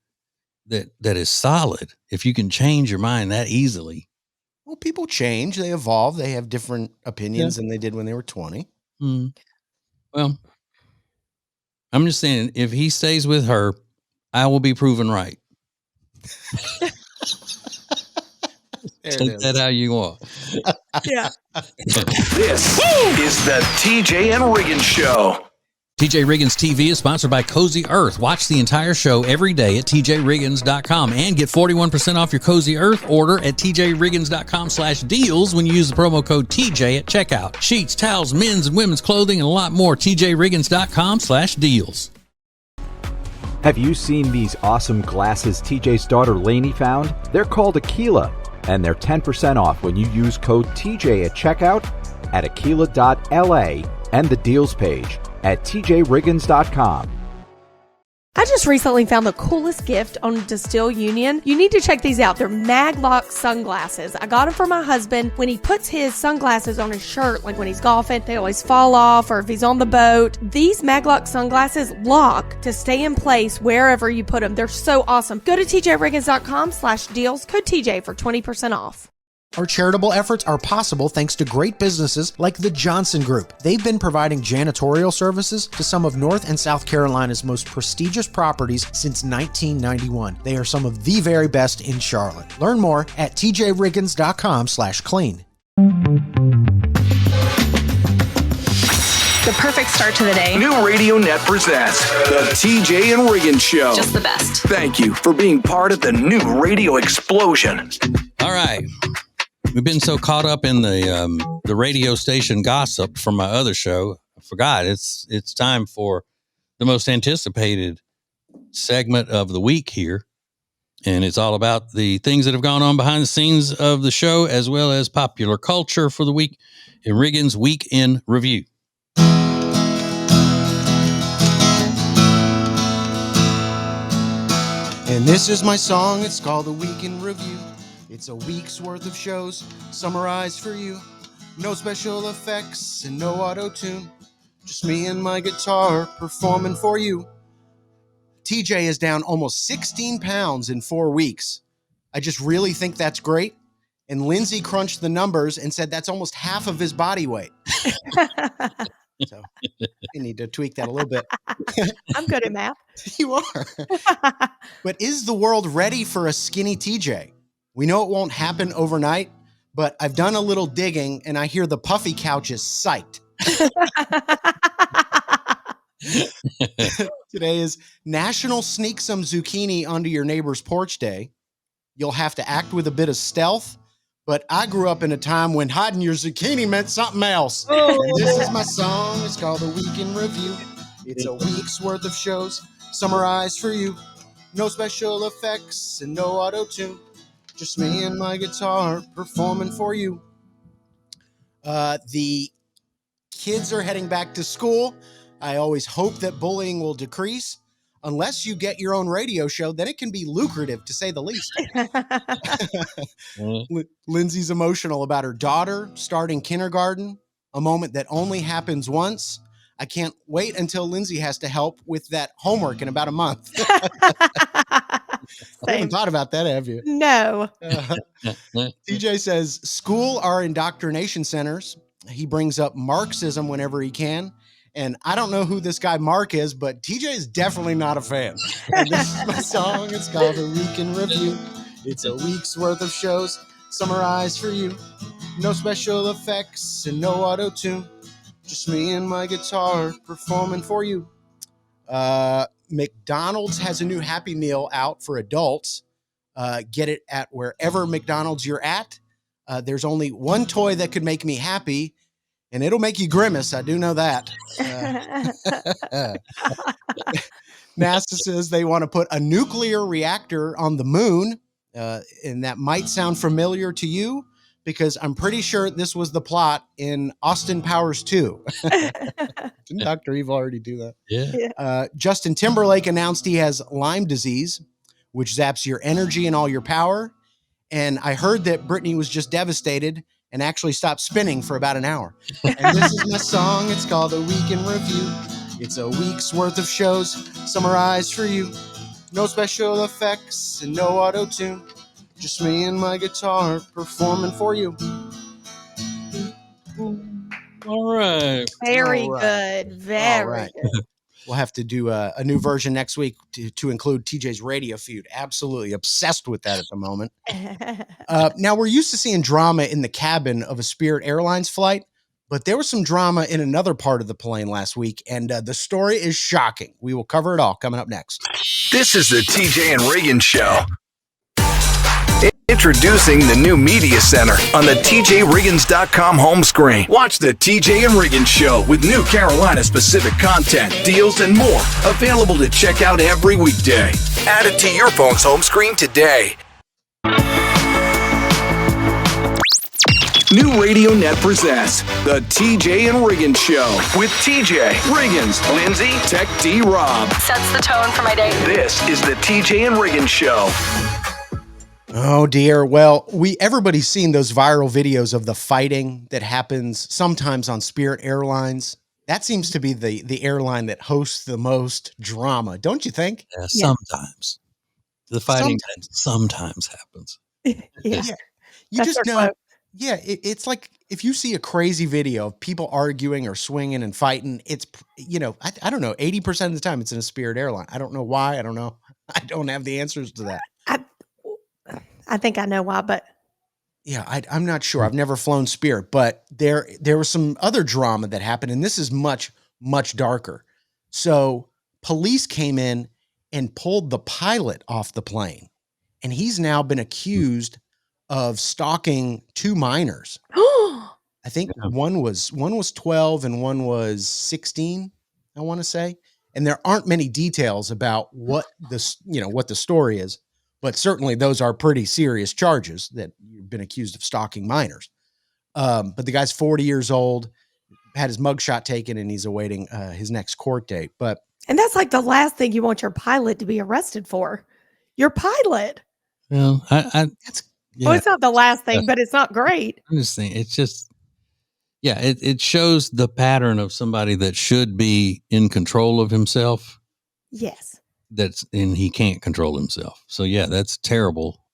that is solid? If you can change your mind that easily. Well, people change, they evolve, they have different opinions than they did when they were 20. Mm-hmm. Well, I'm just saying, if he stays with her, I will be proven right. Take that how you want. Yeah. This is the TJ and Riggins Show. TJ Riggins TV is sponsored by Cozy Earth. Watch the entire show every day at tjriggins.com and get 41% off your Cozy Earth order at tjriggins.com/deals when you use the promo code TJ at checkout. Sheets, towels, men's and women's clothing, and a lot more. tjriggins.com/deals. Have you seen these awesome glasses TJ's daughter Lainey found? They're called Aquila, and they're 10% off when you use code TJ at checkout at aquila.la and the deals page at tjriggins.com. I just recently found the coolest gift on Distill Union. You need to check these out. They're mag-lock sunglasses. I got them for my husband. When he puts his sunglasses on his shirt, like when he's golfing, they always fall off, or if he's on the boat. These mag-lock sunglasses lock to stay in place wherever you put them. They're so awesome. Go to tjriggins.com/deals, code TJ for 20% off. Our charitable efforts are possible thanks to great businesses like the Johnson Group. They've been providing janitorial services to some of North and South Carolina's most prestigious properties since 1991. They are some of the very best in Charlotte. Learn more at tjriggins.com/clean. The perfect start to the day. New Radio Net presents the TJ and Riggins Show. Just the best. Thank you for being part of the new radio explosion. All right. We've been so caught up in the radio station gossip from my other show, I forgot it's time for the most anticipated segment of the week here. And it's all about the things that have gone on behind the scenes of the show, as well as popular culture for the week in Riggins Week in Review. And this is my song, it's called The Week in Review. It's a week's worth of shows summarized for you. No special effects and no auto-tune. Just me and my guitar performing for you. TJ is down almost 16 pounds in 4 weeks. I just really think that's great. And Lindsay crunched the numbers and said that's almost half of his body weight. So you need to tweak that a little bit. I'm good at math. You are. But is the world ready for a skinny TJ? We know it won't happen overnight, but I've done a little digging and I hear the puffy couch is psyched. Today is National Sneak Some Zucchini Onto Your Neighbor's Porch Day. You'll have to act with a bit of stealth, but I grew up in a time when hiding your zucchini meant something else. Oh. And this is my song. It's called The Week in Review. It's a week's worth of shows summarized for you. No special effects and no auto-tune. Just me and my guitar performing for you. The kids are heading back to school. I always hope that bullying will decrease. Unless you get your own radio show, then it can be lucrative, to say the least. Lindsay's emotional about her daughter starting kindergarten, a moment that only happens once. I can't wait until Lindsay has to help with that homework in about a month. I haven't thought about that, have you? No. TJ says, school are indoctrination centers. He brings up Marxism whenever he can. And I don't know who this guy Mark is, but TJ is definitely not a fan. And this is my song. It's called A Week in Review. It's a week's worth of shows summarized for you. No special effects and no auto-tune. Just me and my guitar performing for you. McDonald's has a new Happy Meal out for adults. Get it at wherever McDonald's you're at. There's only one toy that could make me happy, and it'll make you grimace. I do know that. NASA says they want to put a nuclear reactor on the moon, and that might sound familiar to you because I'm pretty sure this was the plot in Austin Powers 2. Didn't Dr. Evil already do that? Yeah. Justin Timberlake announced he has Lyme disease, which zaps your energy and all your power. And I heard that Britney was just devastated and actually stopped spinning for about an hour. And this is my song. It's called A Week in Review. It's a week's worth of shows summarized for you. No special effects and no auto-tune. Just me and my guitar performing for you. All right. Very All right. good. Very All right. good. We'll have to do a new version next week to include TJ's radio feud. Absolutely obsessed with that at the moment. Now, we're used to seeing drama in the cabin of a Spirit Airlines flight, but there was some drama in another part of the plane last week, and the story is shocking. We will cover it all coming up next. This is the TJ and Riggins Show. Introducing the new Media Center on the TJRiggins.com home screen. Watch the TJ and Riggins Show with new Carolina-specific content, deals, and more. Available to check out every weekday. Add it to your phone's home screen today. New Radio Net presents the TJ and Riggins Show with TJ, Riggins, Lindsay, Tech D Rob. Sets the tone for my day. This is the TJ and Riggins Show. Oh dear. Well, everybody's seen those viral videos of the fighting that happens sometimes on Spirit Airlines. That seems to be the airline that hosts the most drama, don't you think? Yeah, sometimes. The fighting sometimes happens. Yeah. You That's just their know. quote. Yeah, it's like if you see a crazy video of people arguing or swinging and fighting, it's, I don't know, 80% of the time it's in a Spirit airline. I don't know why. I don't know. I don't have the answers to that. I think I know why, but Yeah, I'm not sure. I've never flown Spirit, but there was some other drama that happened, and this is much, much darker. So police came in and pulled the pilot off the plane, and he's now been accused of stalking 2 minors. I think one was 12 and one was 16, I want to say. And there aren't many details about what the story is, but certainly those are pretty serious charges that you've been accused of stalking minors. But the guy's 40 years old, had his mugshot taken, and he's awaiting his next court date. and that's like the last thing you want your pilot to be arrested for. Your pilot. Well, Well, it's not the last thing, but it's not great. I'm just saying, it's just, it shows the pattern of somebody that should be in control of himself. Yes. And he can't control himself. So that's terrible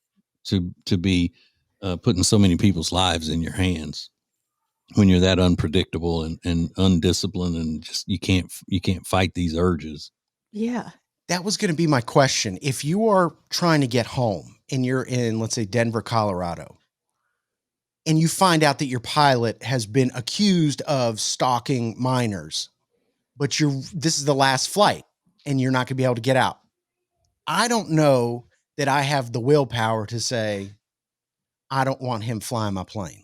to be putting so many people's lives in your hands when you're that unpredictable and undisciplined, and just you can't fight these urges. Yeah. that was going to be my question. If you are trying to get home and you're in, let's say, Denver, Colorado, and you find out that your pilot has been accused of stalking minors, but this is the last flight and you're not going to be able to get out. I don't know that I have the willpower to say, I don't want him flying my plane.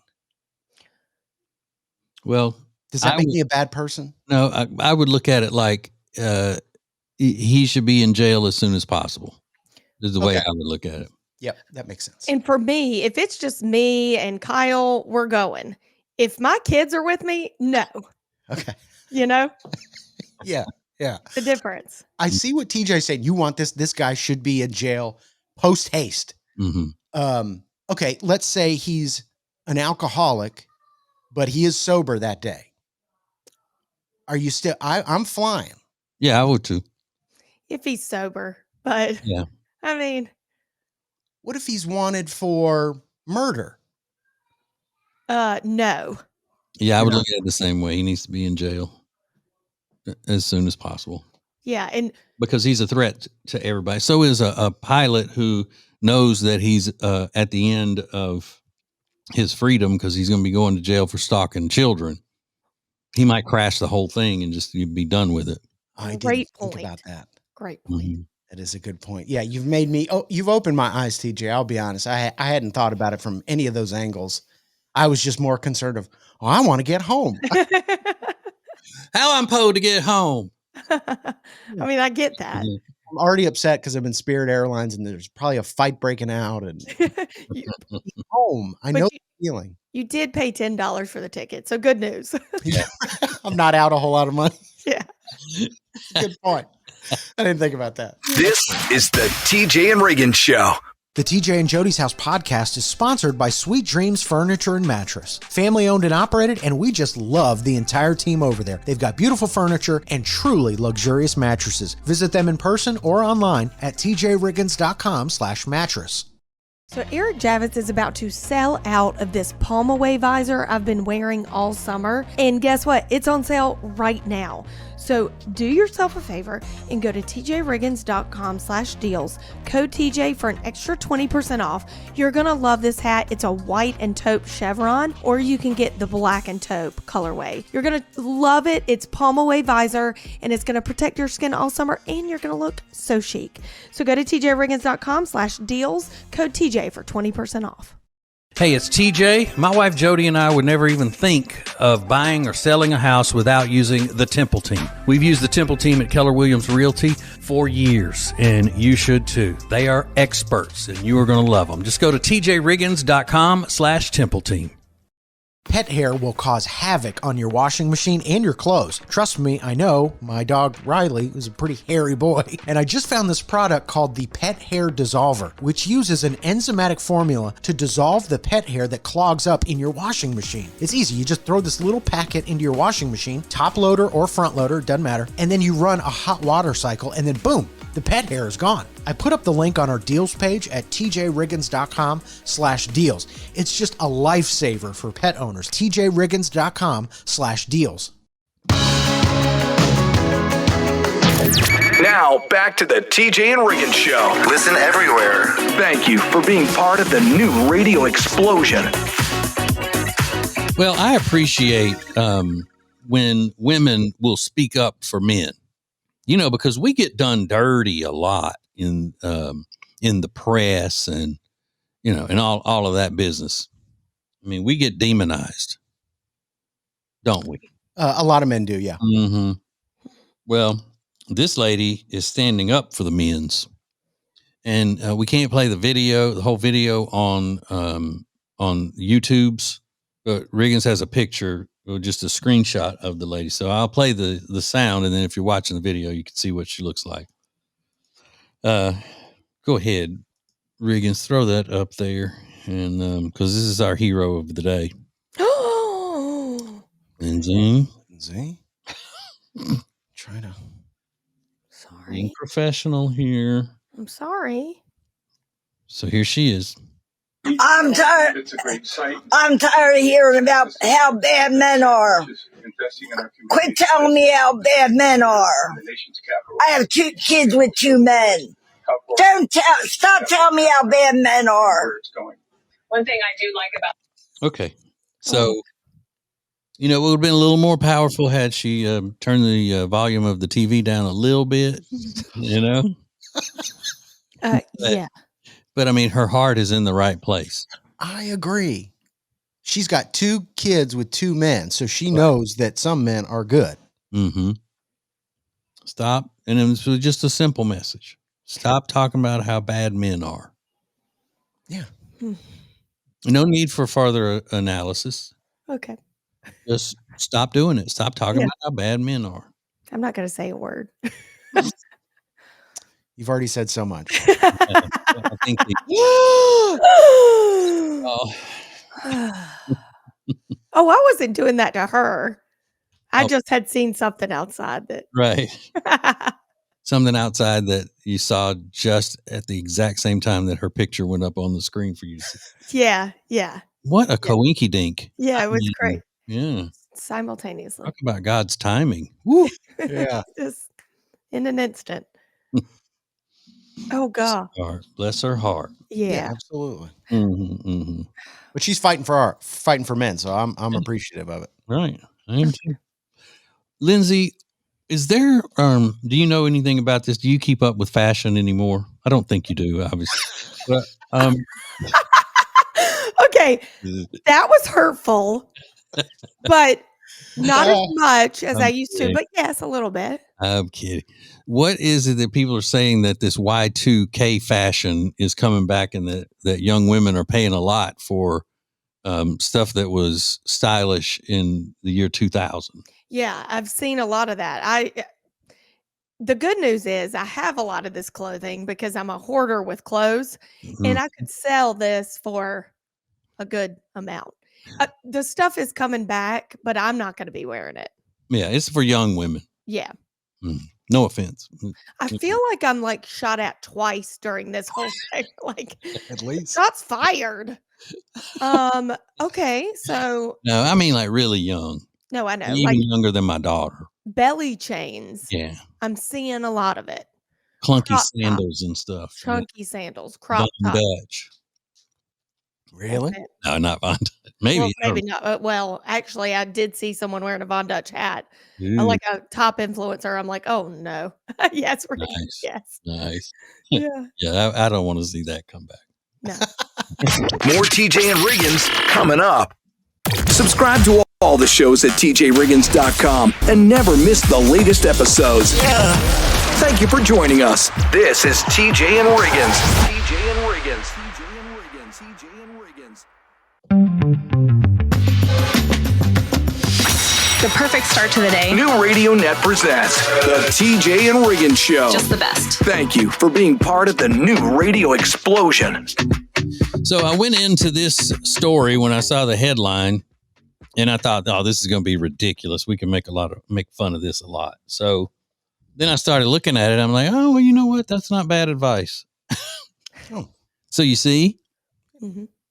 Well, does that make me a bad person? No, I would look at it like he should be in jail as soon as possible. This is the way I would look at it. Yep, that makes sense. And for me, if it's just me and Kyle, we're going. If my kids are with me, no. Okay. You know? Yeah. The difference. I see what TJ said. You want this guy should be in jail post haste. Mm-hmm. Okay, let's say he's an alcoholic, but he is sober that day. Are you still? I'm flying. Yeah, I would too. If he's sober, but yeah, I mean, what if he's wanted for murder? No. Yeah, I would look at it the same way. He needs to be in jail as soon as possible. Yeah, and because he's a threat to everybody. So is a pilot who knows that he's at the end of his freedom because he's going to be going to jail for stalking children. He might crash the whole thing and just be done with it. I didn't think about that. Great point. Mm-hmm. That is a good point. Yeah, you've opened my eyes, TJ. I'll be honest. I hadn't thought about it from any of those angles. I was just more concerned of, I want to get home. How I'm supposed to get home? I mean, I get that. I'm already upset because I'm in Spirit Airlines and there's probably a fight breaking out and home. I know the feeling. You did pay $10 for the ticket, so good news. Yeah. I'm not out a whole lot of money. Yeah. Good point. I didn't think about that. This is the TJ and Riggins Show. The TJ and Jody's House podcast is sponsored by Sweet Dreams Furniture and Mattress. Family owned and operated, and we just love the entire team over there. They've got beautiful furniture and truly luxurious mattresses. Visit them in person or online at tjriggins.com/mattress. So Eric Javits is about to sell out of this palm away visor I've been wearing all summer. And guess what? It's on sale right now. So do yourself a favor and go to tjriggins.com/deals. Code TJ for an extra 20% off. You're going to love this hat. It's a white and taupe chevron, or you can get the black and taupe colorway. You're going to love it. It's palm away visor, and it's going to protect your skin all summer, and you're going to look so chic. So go to tjriggins.com/deals. Code TJ for 20% off. Hey, it's TJ. My wife Jody and I would never even think of buying or selling a house without using the Temple Team. We've used the Temple Team at Keller Williams Realty for years, and you should too. They are experts, and you are going to love them. Just go to tjriggins.com/Temple Team. Pet hair will cause havoc on your washing machine and your clothes. Trust me, I know. My dog Riley is a pretty hairy boy. And I just found this product called the Pet Hair Dissolver, which uses an enzymatic formula to dissolve the pet hair that clogs up in your washing machine. It's easy. You just throw this little packet into your washing machine, top loader or front loader, doesn't matter. And then you run a hot water cycle and then boom, the pet hair is gone. I put up the link on our deals page at tjriggins.com/deals. It's just a lifesaver for pet owners. tjriggins.com/deals. Now, back to the TJ and Riggins Show. Listen everywhere. Thank you for being part of the new radio explosion. Well, I appreciate when women will speak up for men, because we get done dirty a lot in the press and, and all of that business. I mean, we get demonized, don't we? A lot of men do, yeah. Mm-hmm. Well, this lady is standing up for the men's, and we can't play the whole video on YouTube's. But Riggins has a picture, or just a screenshot of the lady. So I'll play the sound, and then if you're watching the video, you can see what she looks like. Go ahead, Riggins, throw that up there, and because this is our hero of the day. Lindsay. Try to. Sorry. Being professional here. I'm sorry. So here she is. I'm tired. I'm tired of hearing about how bad men are. Quit telling me how bad men are. I have 2 kids with 2 men. Stop telling me how bad men are. One thing I do like about. Okay. So, it would have been a little more powerful had she turned the volume of the TV down a little bit, Yeah. But I mean, her heart is in the right place. I agree. She's got 2 kids with 2 men, so she knows that some men are good. Mm-hmm. Stop. And it was just a simple message. Stop talking about how bad men are. Yeah. No need for further analysis. Okay. Just stop doing it. Stop talking about how bad men are. I'm not going to say a word. You've already said so much. I think I wasn't doing that to her. I just had seen something outside that. Right. Something outside that you saw just at the exact same time that her picture went up on the screen for you to see. Yeah. What a coinky dink. Yeah, it was great. Yeah. Simultaneously. Talk about God's timing. Woo. Yeah. Just in an instant. Oh, God. Bless her heart. Yeah. Absolutely. Mm-hmm, mm-hmm. But she's fighting for men, so I'm appreciative of it. Right. I am too. Lindsay, is there do you know anything about this? Do you keep up with fashion anymore? I don't think you do, obviously. But Okay. That was hurtful, but not as much as I used to, but yes, a little bit. I'm kidding. What is it that people are saying that this Y2K fashion is coming back, and that young women are paying a lot for stuff that was stylish in the year 2000? Yeah, I've seen a lot of that. The good news is I have a lot of this clothing because I'm a hoarder with clothes, and I could sell this for a good amount. The stuff is coming back, but I'm not going to be wearing it. Yeah, it's for young women. Yeah. No offense. I feel like I'm like shot at twice during this whole thing. Like, At least. shots fired. Okay, so No, I mean like really young. no, I know. Even Like younger than my daughter. belly chains. Yeah. I'm seeing a lot of it. Clunky Crop sandals and stuff. Chunky sandals, crop Von top. Dutch. Really? That's it. No, not Von Dutch. Maybe. Well, maybe not. Well, actually, I did see someone wearing a Von Dutch hat. Ooh, I'm like a top influencer. I'm like, oh no. Yes, really. nice. Yes. Nice. Yeah. Yeah, I don't want to see that come back. No. More TJ and Riggins coming up. Subscribe to all the shows at tjriggins.com and never miss the latest episodes. Thank you for joining us. This is TJ and Riggins. TJ and Riggins. TJ and Riggins. TJ and Riggins. perfect start to the day. New Radio Net presents the TJ and Riggins Show. Just the best. Thank you for being part of the new radio explosion. So I went into this story when I saw the headline, and I thought, oh, this is going to be ridiculous. We can make fun of this a lot. So then I started looking at it. I'm like, oh, well, you know what? That's not bad advice. So you see,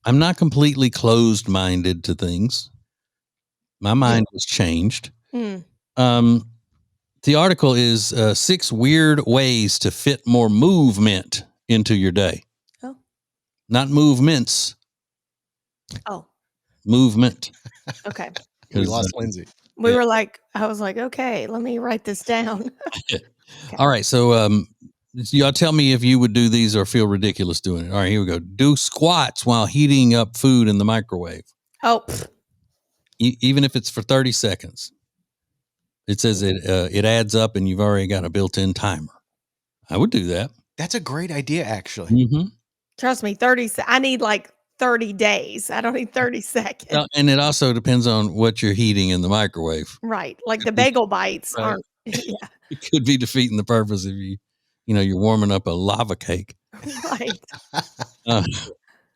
I'm not completely closed-minded to things. My mind was changed. The article is 6 weird ways to fit more movement into your day. Oh. Not movements. Oh. Movement. Okay. We lost Lindsay. I was like, okay, let me write this down. Okay. All right. So y'all tell me if you would do these or feel ridiculous doing it. All right, here we go. Do squats while heating up food in the microwave. Oh. Even if it's for 30 seconds. It says it adds up and you've already got a built-in timer. I would do that. That's a great idea, actually. Mm-hmm. Trust me, I need like 30 days. I don't need 30 seconds. Well, and it also depends on what you're heating in the microwave. Right. Like the bagel bites Right. aren't. Yeah. It could be defeating the purpose if you're warming up a lava cake. Right.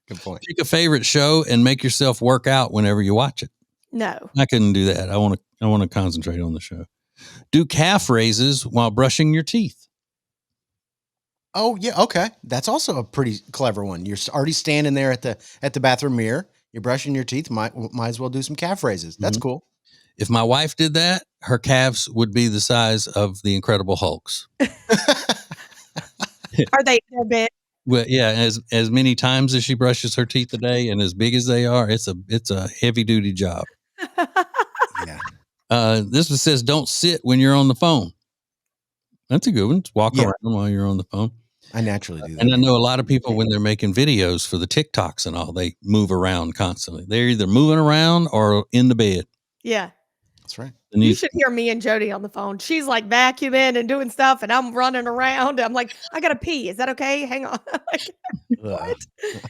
Good point. Pick a favorite show and make yourself work out whenever you watch it. No. I couldn't do that. I want to concentrate on the show. Do calf raises while brushing your teeth. Oh yeah, okay. That's also a pretty clever one. You're already standing there at the bathroom mirror. You're brushing your teeth. Might as well do some calf raises. That's cool. If my wife did that, her calves would be the size of the Incredible Hulk's. Are they big? Well, yeah, as many times as she brushes her teeth a day, and as big as they are, it's a heavy duty job. Yeah. This one says, don't sit when you're on the phone. That's a good one. Just walk around while you're on the phone. I naturally do that. And I know a lot of people, when they're making videos for the TikToks and all, they move around constantly. They're either moving around or in the bed. Yeah. That's right. And You should hear me and Jody on the phone. She's like vacuuming and doing stuff, and I'm running around. I'm like, I gotta pee. Is that okay? Hang on. Like, what?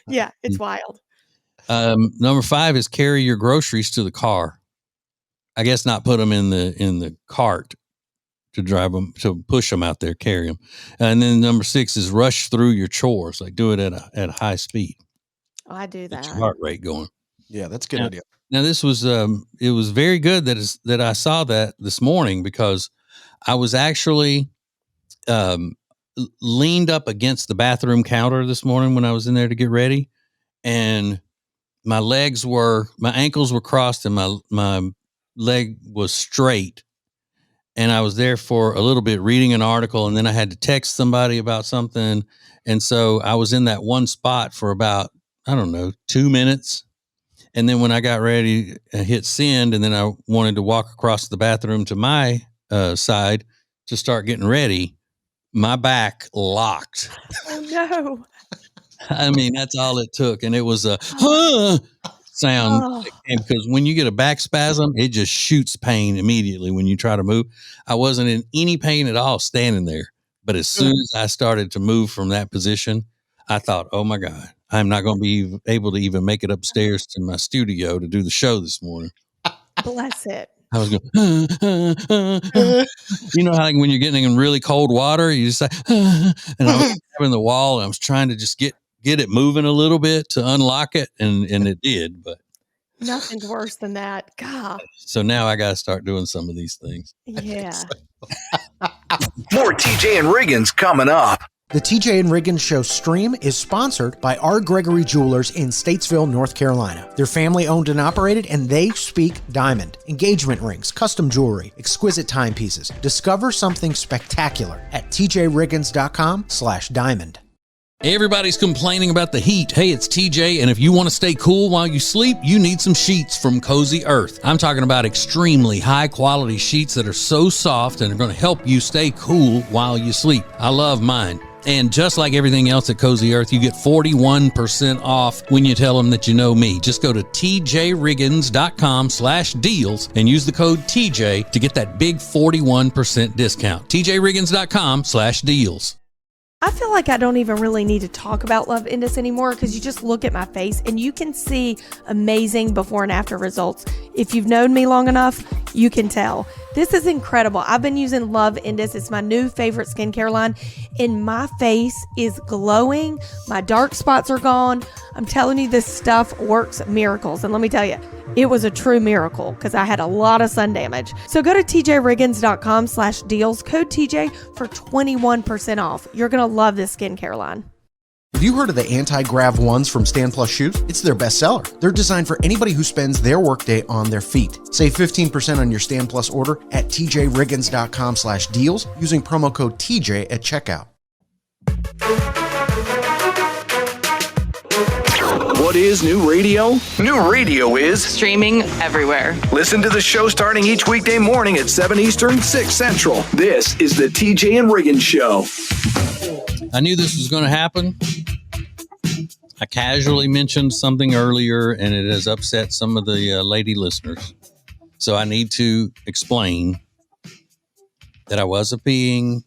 Yeah, it's wild. Number 5 is carry your groceries to the car. I guess not put them in the cart to drive them, to push them out there, carry them. And then number 6 is rush through your chores, like do it at a high speed. Oh, I do that. Get your heart rate going. Yeah, that's a good idea. Now this was it was very good that I saw that this morning, because I was actually leaned up against the bathroom counter this morning when I was in there to get ready, and my ankles were crossed and my leg was straight, and I was there for a little bit reading an article, and then I had to text somebody about something, and so I was in that one spot for about, I don't know, 2 minutes. And then when I got ready to hit send, and then I wanted to walk across the bathroom to my side to start getting ready, my back locked. Oh no. I mean, that's all it took. And it was a sound that came, because when you get a back spasm, it just shoots pain immediately when you try to move. I wasn't in any pain at all standing there. But as soon as I started to move from that position, I thought, oh my God, I'm not going to be able to even make it upstairs to my studio to do the show this morning. Bless it. I was going, you know how, like, when you're getting in really cold water, you just like, and I was grabbing the wall, and I was trying to just get it moving a little bit to unlock it, and it did. But Nothing's worse than that. God. so now I got to start doing some of these things. Yeah. More TJ and Riggins coming up. The TJ and Riggins Show stream is sponsored by R. Gregory Jewelers in Statesville, North Carolina. They're family owned and operated, and they speak diamond, engagement rings, custom jewelry, exquisite timepieces. Discover something spectacular at tjriggins.com/diamond. Everybody's complaining about the heat. Hey, it's TJ, and if you want to stay cool while you sleep, you need some sheets from Cozy Earth. I'm talking about extremely high-quality sheets that are so soft and are going to help you stay cool while you sleep. I love mine. And just like everything else at Cozy Earth, you get 41% off when you tell them that you know me. Just go to tjriggins.com/deals and use the code TJ to get that big 41% discount. tjriggins.com/deals. I feel like I don't even really need to talk about Love Indus anymore because you just look at my face and you can see amazing before and after results. If you've known me long enough, you can tell. This is incredible. I've been using Love Indus. It's my new favorite skincare line, and my face is glowing. My dark spots are gone. I'm telling you, this stuff works miracles. And let me tell you, it was a true miracle because I had a lot of sun damage. So go to tjriggins.com/deals, code TJ for 21% off. You're going to love this skincare line. Have you heard of the anti-grav ones from Stand Plus Shoes? It's their bestseller. They're designed for anybody who spends their workday on their feet. Save 15% on your Stand Plus order at tjriggins.com/deals using promo code TJ at checkout. What is new radio? New radio is Streaming everywhere. listen to the show starting each weekday morning at 7 Eastern, 6 Central. This is the TJ and Riggins Show. I knew this was going to happen. I casually mentioned something earlier, and it has upset some of the lady listeners. So I need to explain that I wasn't being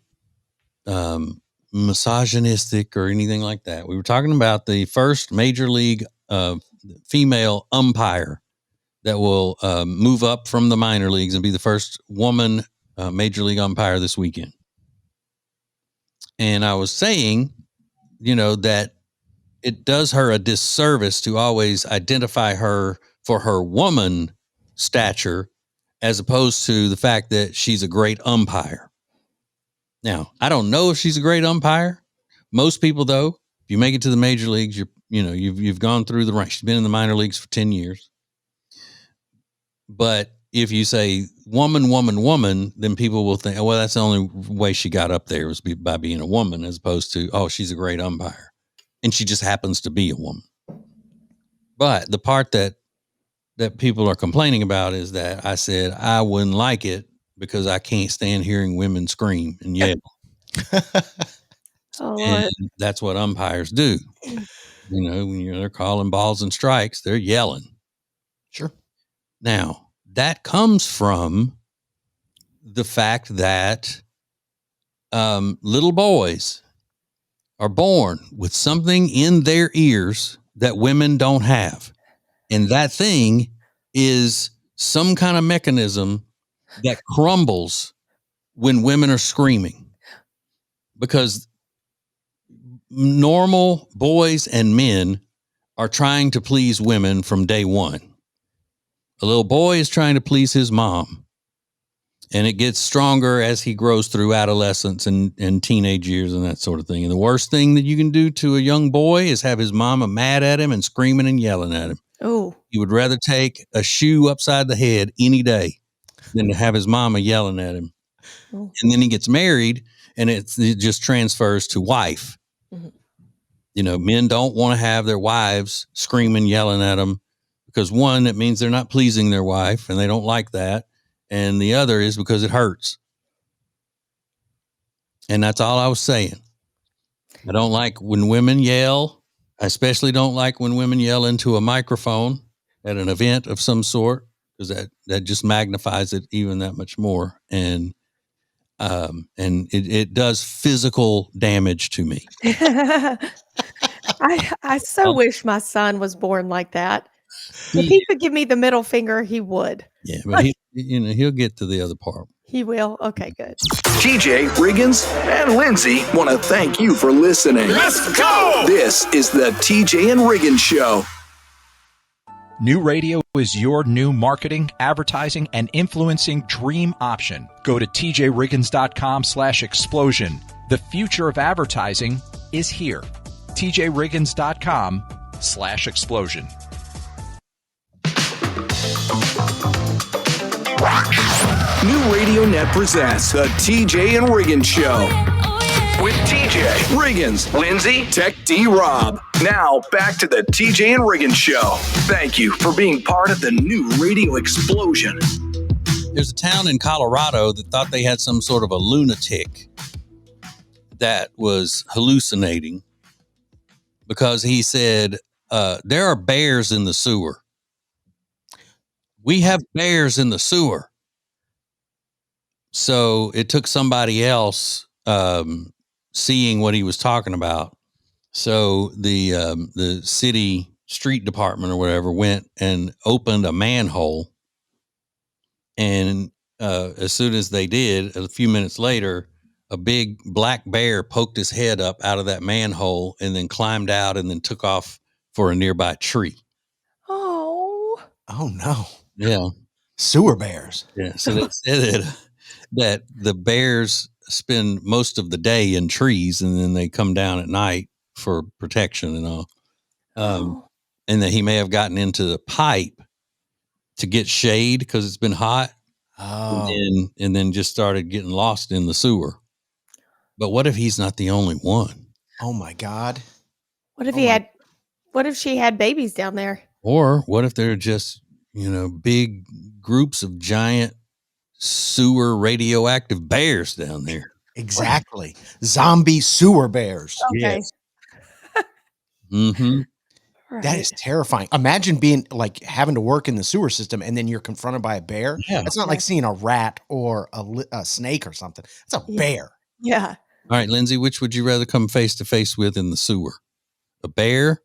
misogynistic or anything like that. We were talking about the first major league female umpire that will move up from the minor leagues and be the first woman major league umpire this weekend. And I was saying, that it does her a disservice to always identify her for her woman stature as opposed to the fact that she's a great umpire. Now, I don't know if she's a great umpire. Most people, though, if you make it to the major leagues, you've gone through the ranks. She's been in the minor leagues for 10 years. But if you say woman, then people will think, well, that's the only way she got up there was by being a woman, as opposed to, oh, she's a great umpire. And she just happens to be a woman. But the part that people are complaining about is that I said I wouldn't like it because I can't stand hearing women scream and yell. And that's what umpires do. When they're calling balls and strikes, they're yelling. Sure. Now, that comes from the fact that little boys are born with something in their ears that women don't have. And that thing is some kind of mechanism that crumbles when women are screaming. Because normal boys and men are trying to please women from day one. A little boy is trying to please his mom. And it gets stronger as he grows through adolescence and teenage years and that sort of thing. And the worst thing that you can do to a young boy is have his mama mad at him and screaming and yelling at him. Oh, He would rather take a shoe upside the head any day than to have his mama yelling at him. Oh. And then he gets married and it just transfers to wife. Mm-hmm. Men don't want to have their wives screaming, yelling at them because one, it means they're not pleasing their wife and they don't like that. And the other is because it hurts. And that's all I was saying. I don't like when women yell. I especially don't like when women yell into a microphone at an event of some sort, because that just magnifies it even that much more. And it does physical damage to me. I so wish my son was born like that. If he could give me the middle finger, he would. Yeah, but he'll get to the other part. He will? Okay, good. TJ, Riggins, and Lindsay want to thank you for listening. Let's go! This is the TJ and Riggins Show. New radio is your new marketing, advertising, and influencing dream option. Go to tjriggins.com/explosion. The future of advertising is here. tjriggins.com/explosion. New Radio Net presents the TJ and Riggins Show. With TJ, Riggins, Lindsay, Tech D Rob. Now, back to the TJ and Riggins Show. Thank you for being part of the new radio explosion. There's a town in Colorado that thought they had some sort of a lunatic that was hallucinating because he said, there are bears in the sewer. We have bears in the sewer. So it took somebody else seeing what he was talking about. So the city street department or whatever went and opened a manhole. And as soon as they did, a few minutes later, a big black bear poked his head up out of that manhole and then climbed out and then took off for a nearby tree. Oh no. Yeah. Sewer bears. Yeah. So they said that the bears spend most of the day in trees and then they come down at night for protection and all. And that he may have gotten into the pipe to get shade because it's been hot. And then just started getting lost in the sewer. But what if he's not the only one? Oh my God. What if what if she had babies down there? Or what if they're just, big groups of giant sewer radioactive bears down there? Exactly. Zombie sewer bears. Okay. Yes. Mm-hmm. Right. That is terrifying. Imagine being like having to work in the sewer system and then you're confronted by a bear. Yeah. It's not like seeing a rat or a snake or something. It's a bear. Yeah. All right, Lindsay, which would you rather come face to face with in the sewer? A bear,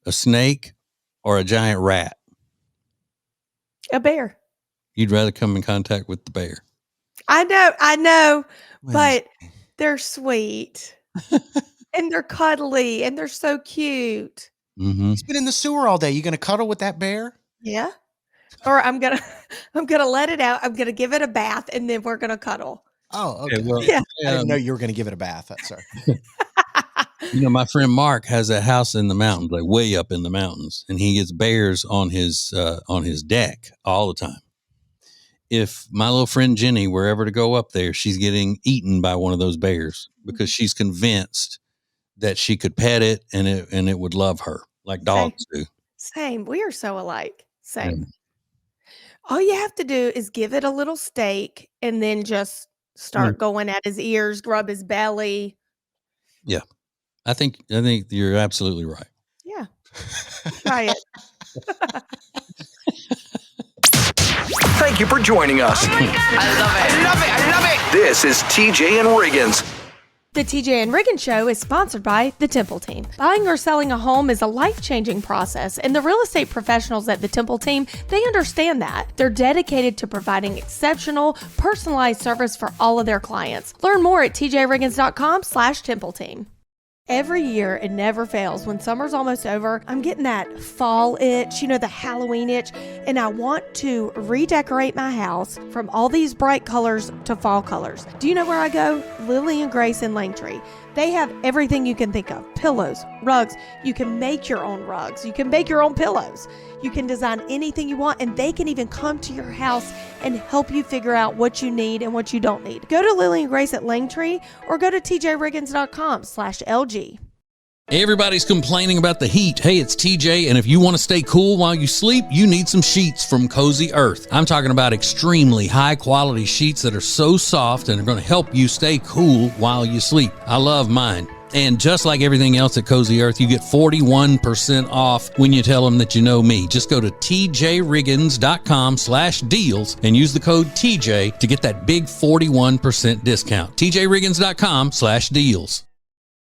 a snake, or a giant rat? A bear. You'd rather come in contact with the bear. I know, but they're sweet and they're cuddly and they're so cute. Mm-hmm. He's been in the sewer all day. You going to cuddle with that bear? Yeah. Or I'm going to let it out. I'm going to give it a bath and then we're going to cuddle. Oh, okay. Well, Yeah. I didn't know you were going to give it a bath. That's sorry. My friend Mark has a house in the mountains, like way up in the mountains, and he gets bears on his deck all the time. If my little friend Jenny were ever to go up there, she's getting eaten by one of those bears because she's convinced that she could pet it and it would love her like dogs do. Same. We are so alike. Same. Yeah. All you have to do is give it a little steak and then just start going at his ears, rub his belly. Yeah. I think you're absolutely right. Yeah. Try it. Thank you for joining us. I love it. This is TJ and Riggins. The TJ and Riggins Show is sponsored by the Temple Team. Buying or selling a home is a life-changing process, and the real estate professionals at the Temple Team, they understand that. They're dedicated to providing exceptional, personalized service for all of their clients. Learn more at tjriggins.com/Temple Team. Every year, it never fails. When summer's almost over, I'm getting that fall itch, the Halloween itch, and I want to redecorate my house from all these bright colors to fall colors. Do you know where I go? Lily and Grace in Langtree. They have everything you can think of. Pillows, rugs. You can make your own rugs. You can make your own pillows. You can design anything you want, and they can even come to your house and help you figure out what you need and what you don't need. Go to Lily and Grace at Langtree or go to tjriggins.com/LG. Everybody's complaining about the heat. Hey, it's TJ, and if you want to stay cool while you sleep, you need some sheets from Cozy Earth. I'm talking about extremely high-quality sheets that are so soft and are going to help you stay cool while you sleep. I love mine. And just like everything else at Cozy Earth, you get 41% off when you tell them that you know me. Just go to tjriggins.com/deals and use the code TJ to get that big 41% discount. tjriggins.com/deals.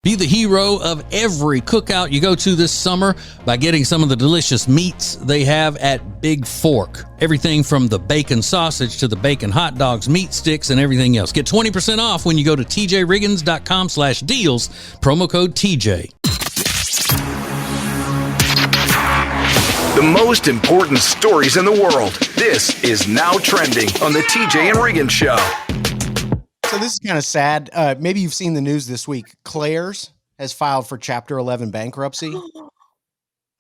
Be the hero of every cookout you go to this summer by getting some of the delicious meats they have at Big Fork. Everything from the bacon sausage to the bacon hot dogs, meat sticks, and everything else. Get 20% off when you go to tjriggins.com/deals, promo code TJ. The most important stories in the world. This is Now Trending on the TJ and Riggins Show. So this is kind of sad. Maybe you've seen the news this week. Claire's has filed for Chapter 11 bankruptcy.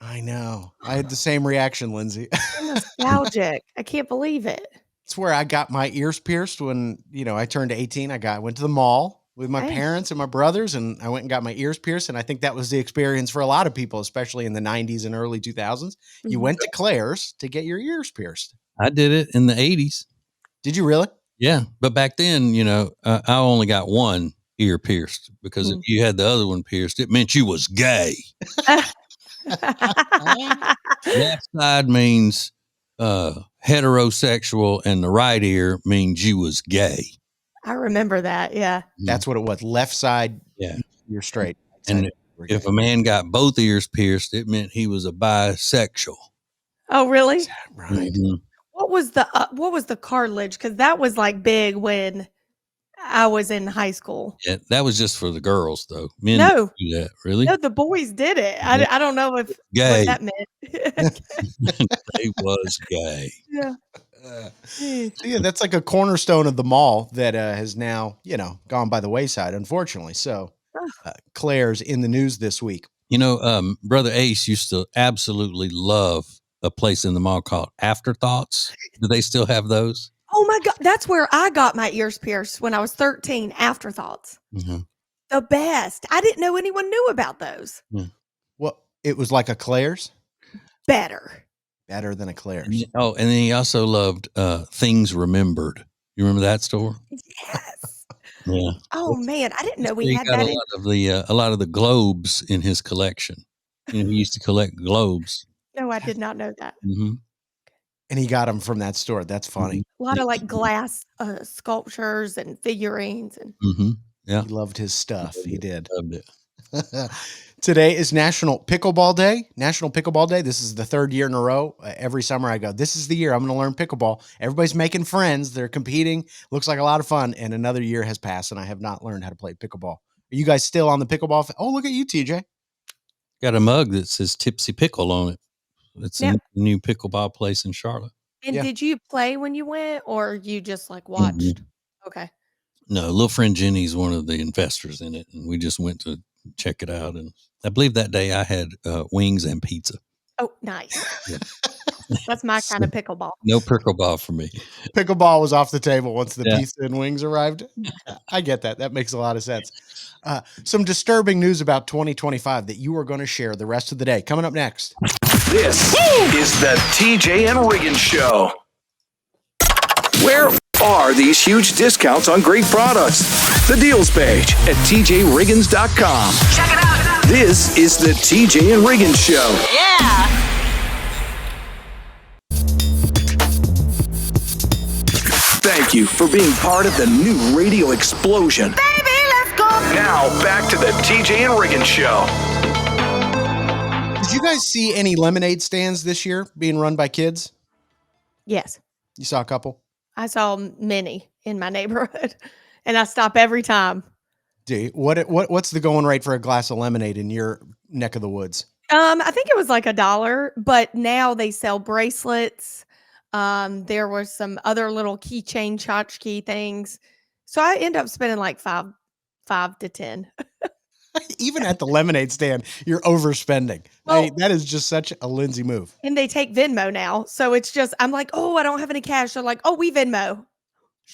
I know. I had the same reaction, Lindsay. I'm nostalgic. I can't believe it. It's where I got my ears pierced when, I turned 18. I went to the mall with my parents and my brothers, and I went and got my ears pierced. And I think that was the experience for a lot of people, especially in the 90s and early 2000s. You went to Claire's to get your ears pierced. I did it in the 80s. Did you really? Yeah, but back then, I only got one ear pierced because if you had the other one pierced, it meant you was gay. Left side means heterosexual, and the right ear means you was gay. I remember that. Yeah. That's what it was. Left side Yeah. you're straight. And if a man got both ears pierced, it meant he was a bisexual. Oh, really? Right. Mhm. What was the cartilage? Because that was like big when I was in high school. Yeah, that was just for the girls, though. Men No. didn't do that. Really? No, the boys did it. Yeah. I don't know what Gay. that meant. They was gay. Yeah. So yeah, that's like a cornerstone of the mall that has now, gone by the wayside, unfortunately. So Claire's in the news this week. Brother Ace used to absolutely love a place in the mall called Afterthoughts. Do they still have those? Oh my God. That's where I got my ears pierced when I was 13, Afterthoughts. Mm-hmm. The best. I didn't know anyone knew about those. Yeah. Well, it was like a Claire's? Better Better than a Claire's. And then he also loved Things Remembered. You remember that store? Yes. Yeah. Oh man, I didn't know we He had got that. a lot of the globes in his collection. He used to collect globes. No, I did not know that. Mm-hmm. And he got them from that store. That's funny. A lot of like glass sculptures and figurines and Mm-hmm. Yeah. He loved his stuff. He did. Loved it. Today is National Pickleball Day. National Pickleball Day. This is the third year in a row. Every summer I go, this is the year I'm going to learn pickleball. Everybody's making friends. They're competing. Looks like a lot of fun. And another year has passed and I have not learned how to play pickleball. Are you guys still on the pickleball? Oh, look at you, TJ. Got a mug that says Tipsy Pickle on it. It's Yeah. a new pickleball place in Charlotte. And Yeah. did you play when you went or you just like watched? Mm-hmm. Okay. No, little friend Jenny's one of the investors in it, and we just went to check it out. And I believe that day I had wings and pizza. Oh, nice. Yeah. That's my kind of pickleball. No pickleball for me. Pickleball was off the table once the Yeah. pizza and wings arrived. I get that. That makes a lot of sense. Some disturbing news about 2025 that you are going to share the rest of the day. Coming up next. This is the TJ and Riggins Show. Where are these huge discounts on great products? The deals page at tjriggins.com. Check it out. This is the TJ and Riggins Show. Yeah. Thank you for being part of the new radio explosion. Baby, let's go. Now back to the TJ and Riggins Show. Did you guys see any lemonade stands this year being run by kids? Yes. You saw a couple? I saw many in my neighborhood and I stop every time. What's the going rate for a glass of lemonade in your neck of the woods? I think it was like $1, but now they sell bracelets. There were some other little keychain tchotchke things. So I end up spending like five to 10. Even at the lemonade stand, you're overspending. Well, that is just such a Lindsay move. And they take Venmo now. So it's just, I'm like, oh, I don't have any cash. They're like, oh, we Venmo.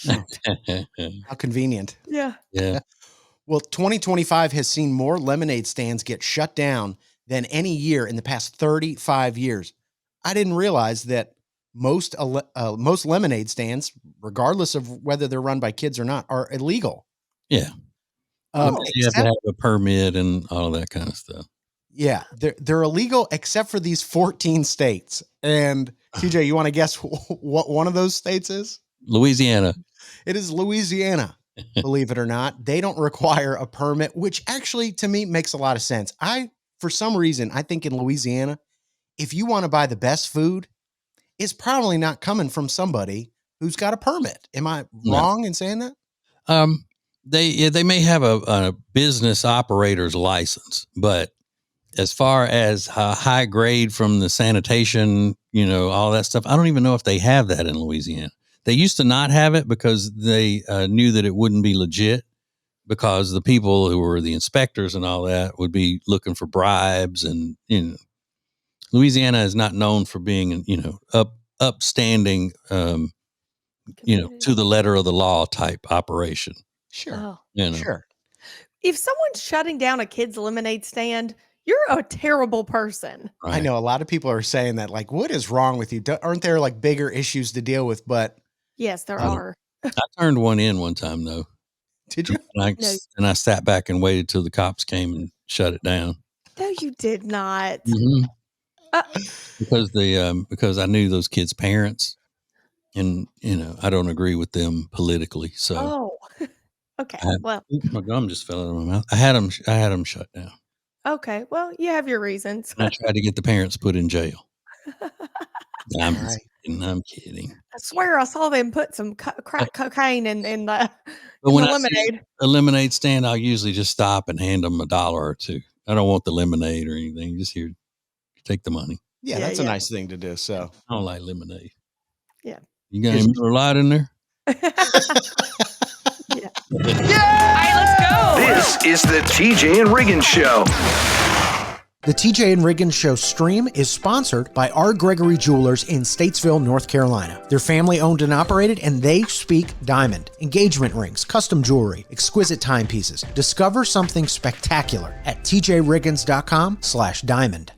How convenient. Yeah. Yeah. Well, 2025 has seen more lemonade stands get shut down than any year in the past 35 years. I didn't realize that most lemonade stands, regardless of whether they're run by kids or not, are illegal. Yeah. You have to have a permit and all that kind of stuff. Yeah, they're illegal except for these 14 states. And TJ, you want to guess what one of those states is? Louisiana. It is Louisiana. Believe it or not, they don't require a permit, which actually to me makes a lot of sense. For some reason, I think in Louisiana, if you want to buy the best food, it's probably not coming from somebody who's got a permit. Am I wrong in saying that? They may have a business operator's license, but as far as high grade from the sanitation, all that stuff, I don't even know if they have that in Louisiana. They used to not have it because they knew that it wouldn't be legit, because the people who were the inspectors and all that would be looking for bribes. And, Louisiana is not known for being, upstanding, to the letter of the law type operation. Sure. Oh. Sure. If someone's shutting down a kid's lemonade stand, you're a terrible person. Right. I know a lot of people are saying that, like, what is wrong with you? Aren't there like bigger issues to deal with? But Yes, there are. I turned one in one time though. did you? And I sat back and waited till the cops came and shut it down. No, you did not. Mm-hmm. Because I knew those kids' parents, and I don't agree with them politically. So Oh, Okay. I- Well, My gum just fell out of my mouth. I had them shut down. okay. Well, you have your reasons. And I tried to get the parents put in jail. I'm All just right. kidding. I'm kidding. I swear I saw them put some crack cocaine in the, But in when the I see lemonade. a lemonade stand, I'll usually just stop and hand them $1 or $2. I don't want the lemonade or anything. Just here, take the money. Yeah, Yeah, that's a yeah. nice thing to do. So I don't like lemonade. Yeah. You got any Miller Lite in there? Yeah. All right, let's go. This is the TJ and Riggins Show. the TJ and Riggins Show stream is sponsored by R. Gregory Jewelers in Statesville, North Carolina. They're family owned and operated, and they speak diamond, engagement rings, custom jewelry, exquisite timepieces. Discover something spectacular at tjriggins.com/diamond.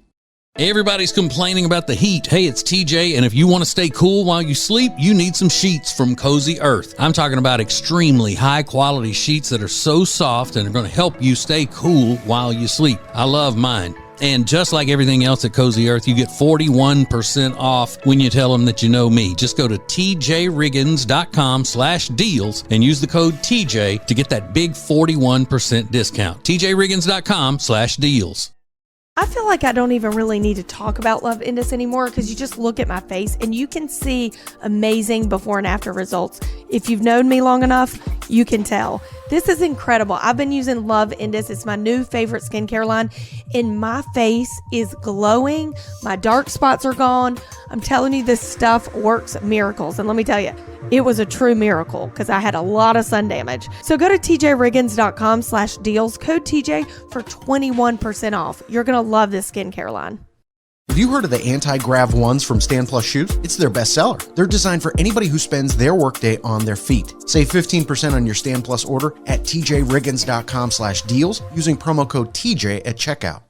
Everybody's complaining about the heat. Hey, it's TJ, and if you want to stay cool while you sleep, you need some sheets from Cozy Earth. I'm talking about extremely high-quality sheets that are so soft and are going to help you stay cool while you sleep. I love mine. And just like everything else at Cozy Earth, you get 41% off when you tell them that you know me. Just go to tjriggins.com/deals and use the code TJ to get that big 41% discount. tjriggins.com/deals. I feel like I don't even really need to talk about Love Indus anymore because you just look at my face and you can see amazing before and after results. If you've known me long enough, you can tell. This is incredible. I've been using Love Indus. It's my new favorite skincare line, and my face is glowing. My dark spots are gone. I'm telling you, this stuff works miracles. And let me tell you, it was a true miracle because I had a lot of sun damage. So go to tjriggins.com/deals, code TJ for 21% off. You're going to love this skincare line. Have you heard of the anti-grav ones from Stand Plus Shoes? It's their bestseller. They're designed for anybody who spends their workday on their feet. Save 15% on your Stand Plus order at tjriggins.com/deals using promo code TJ at checkout.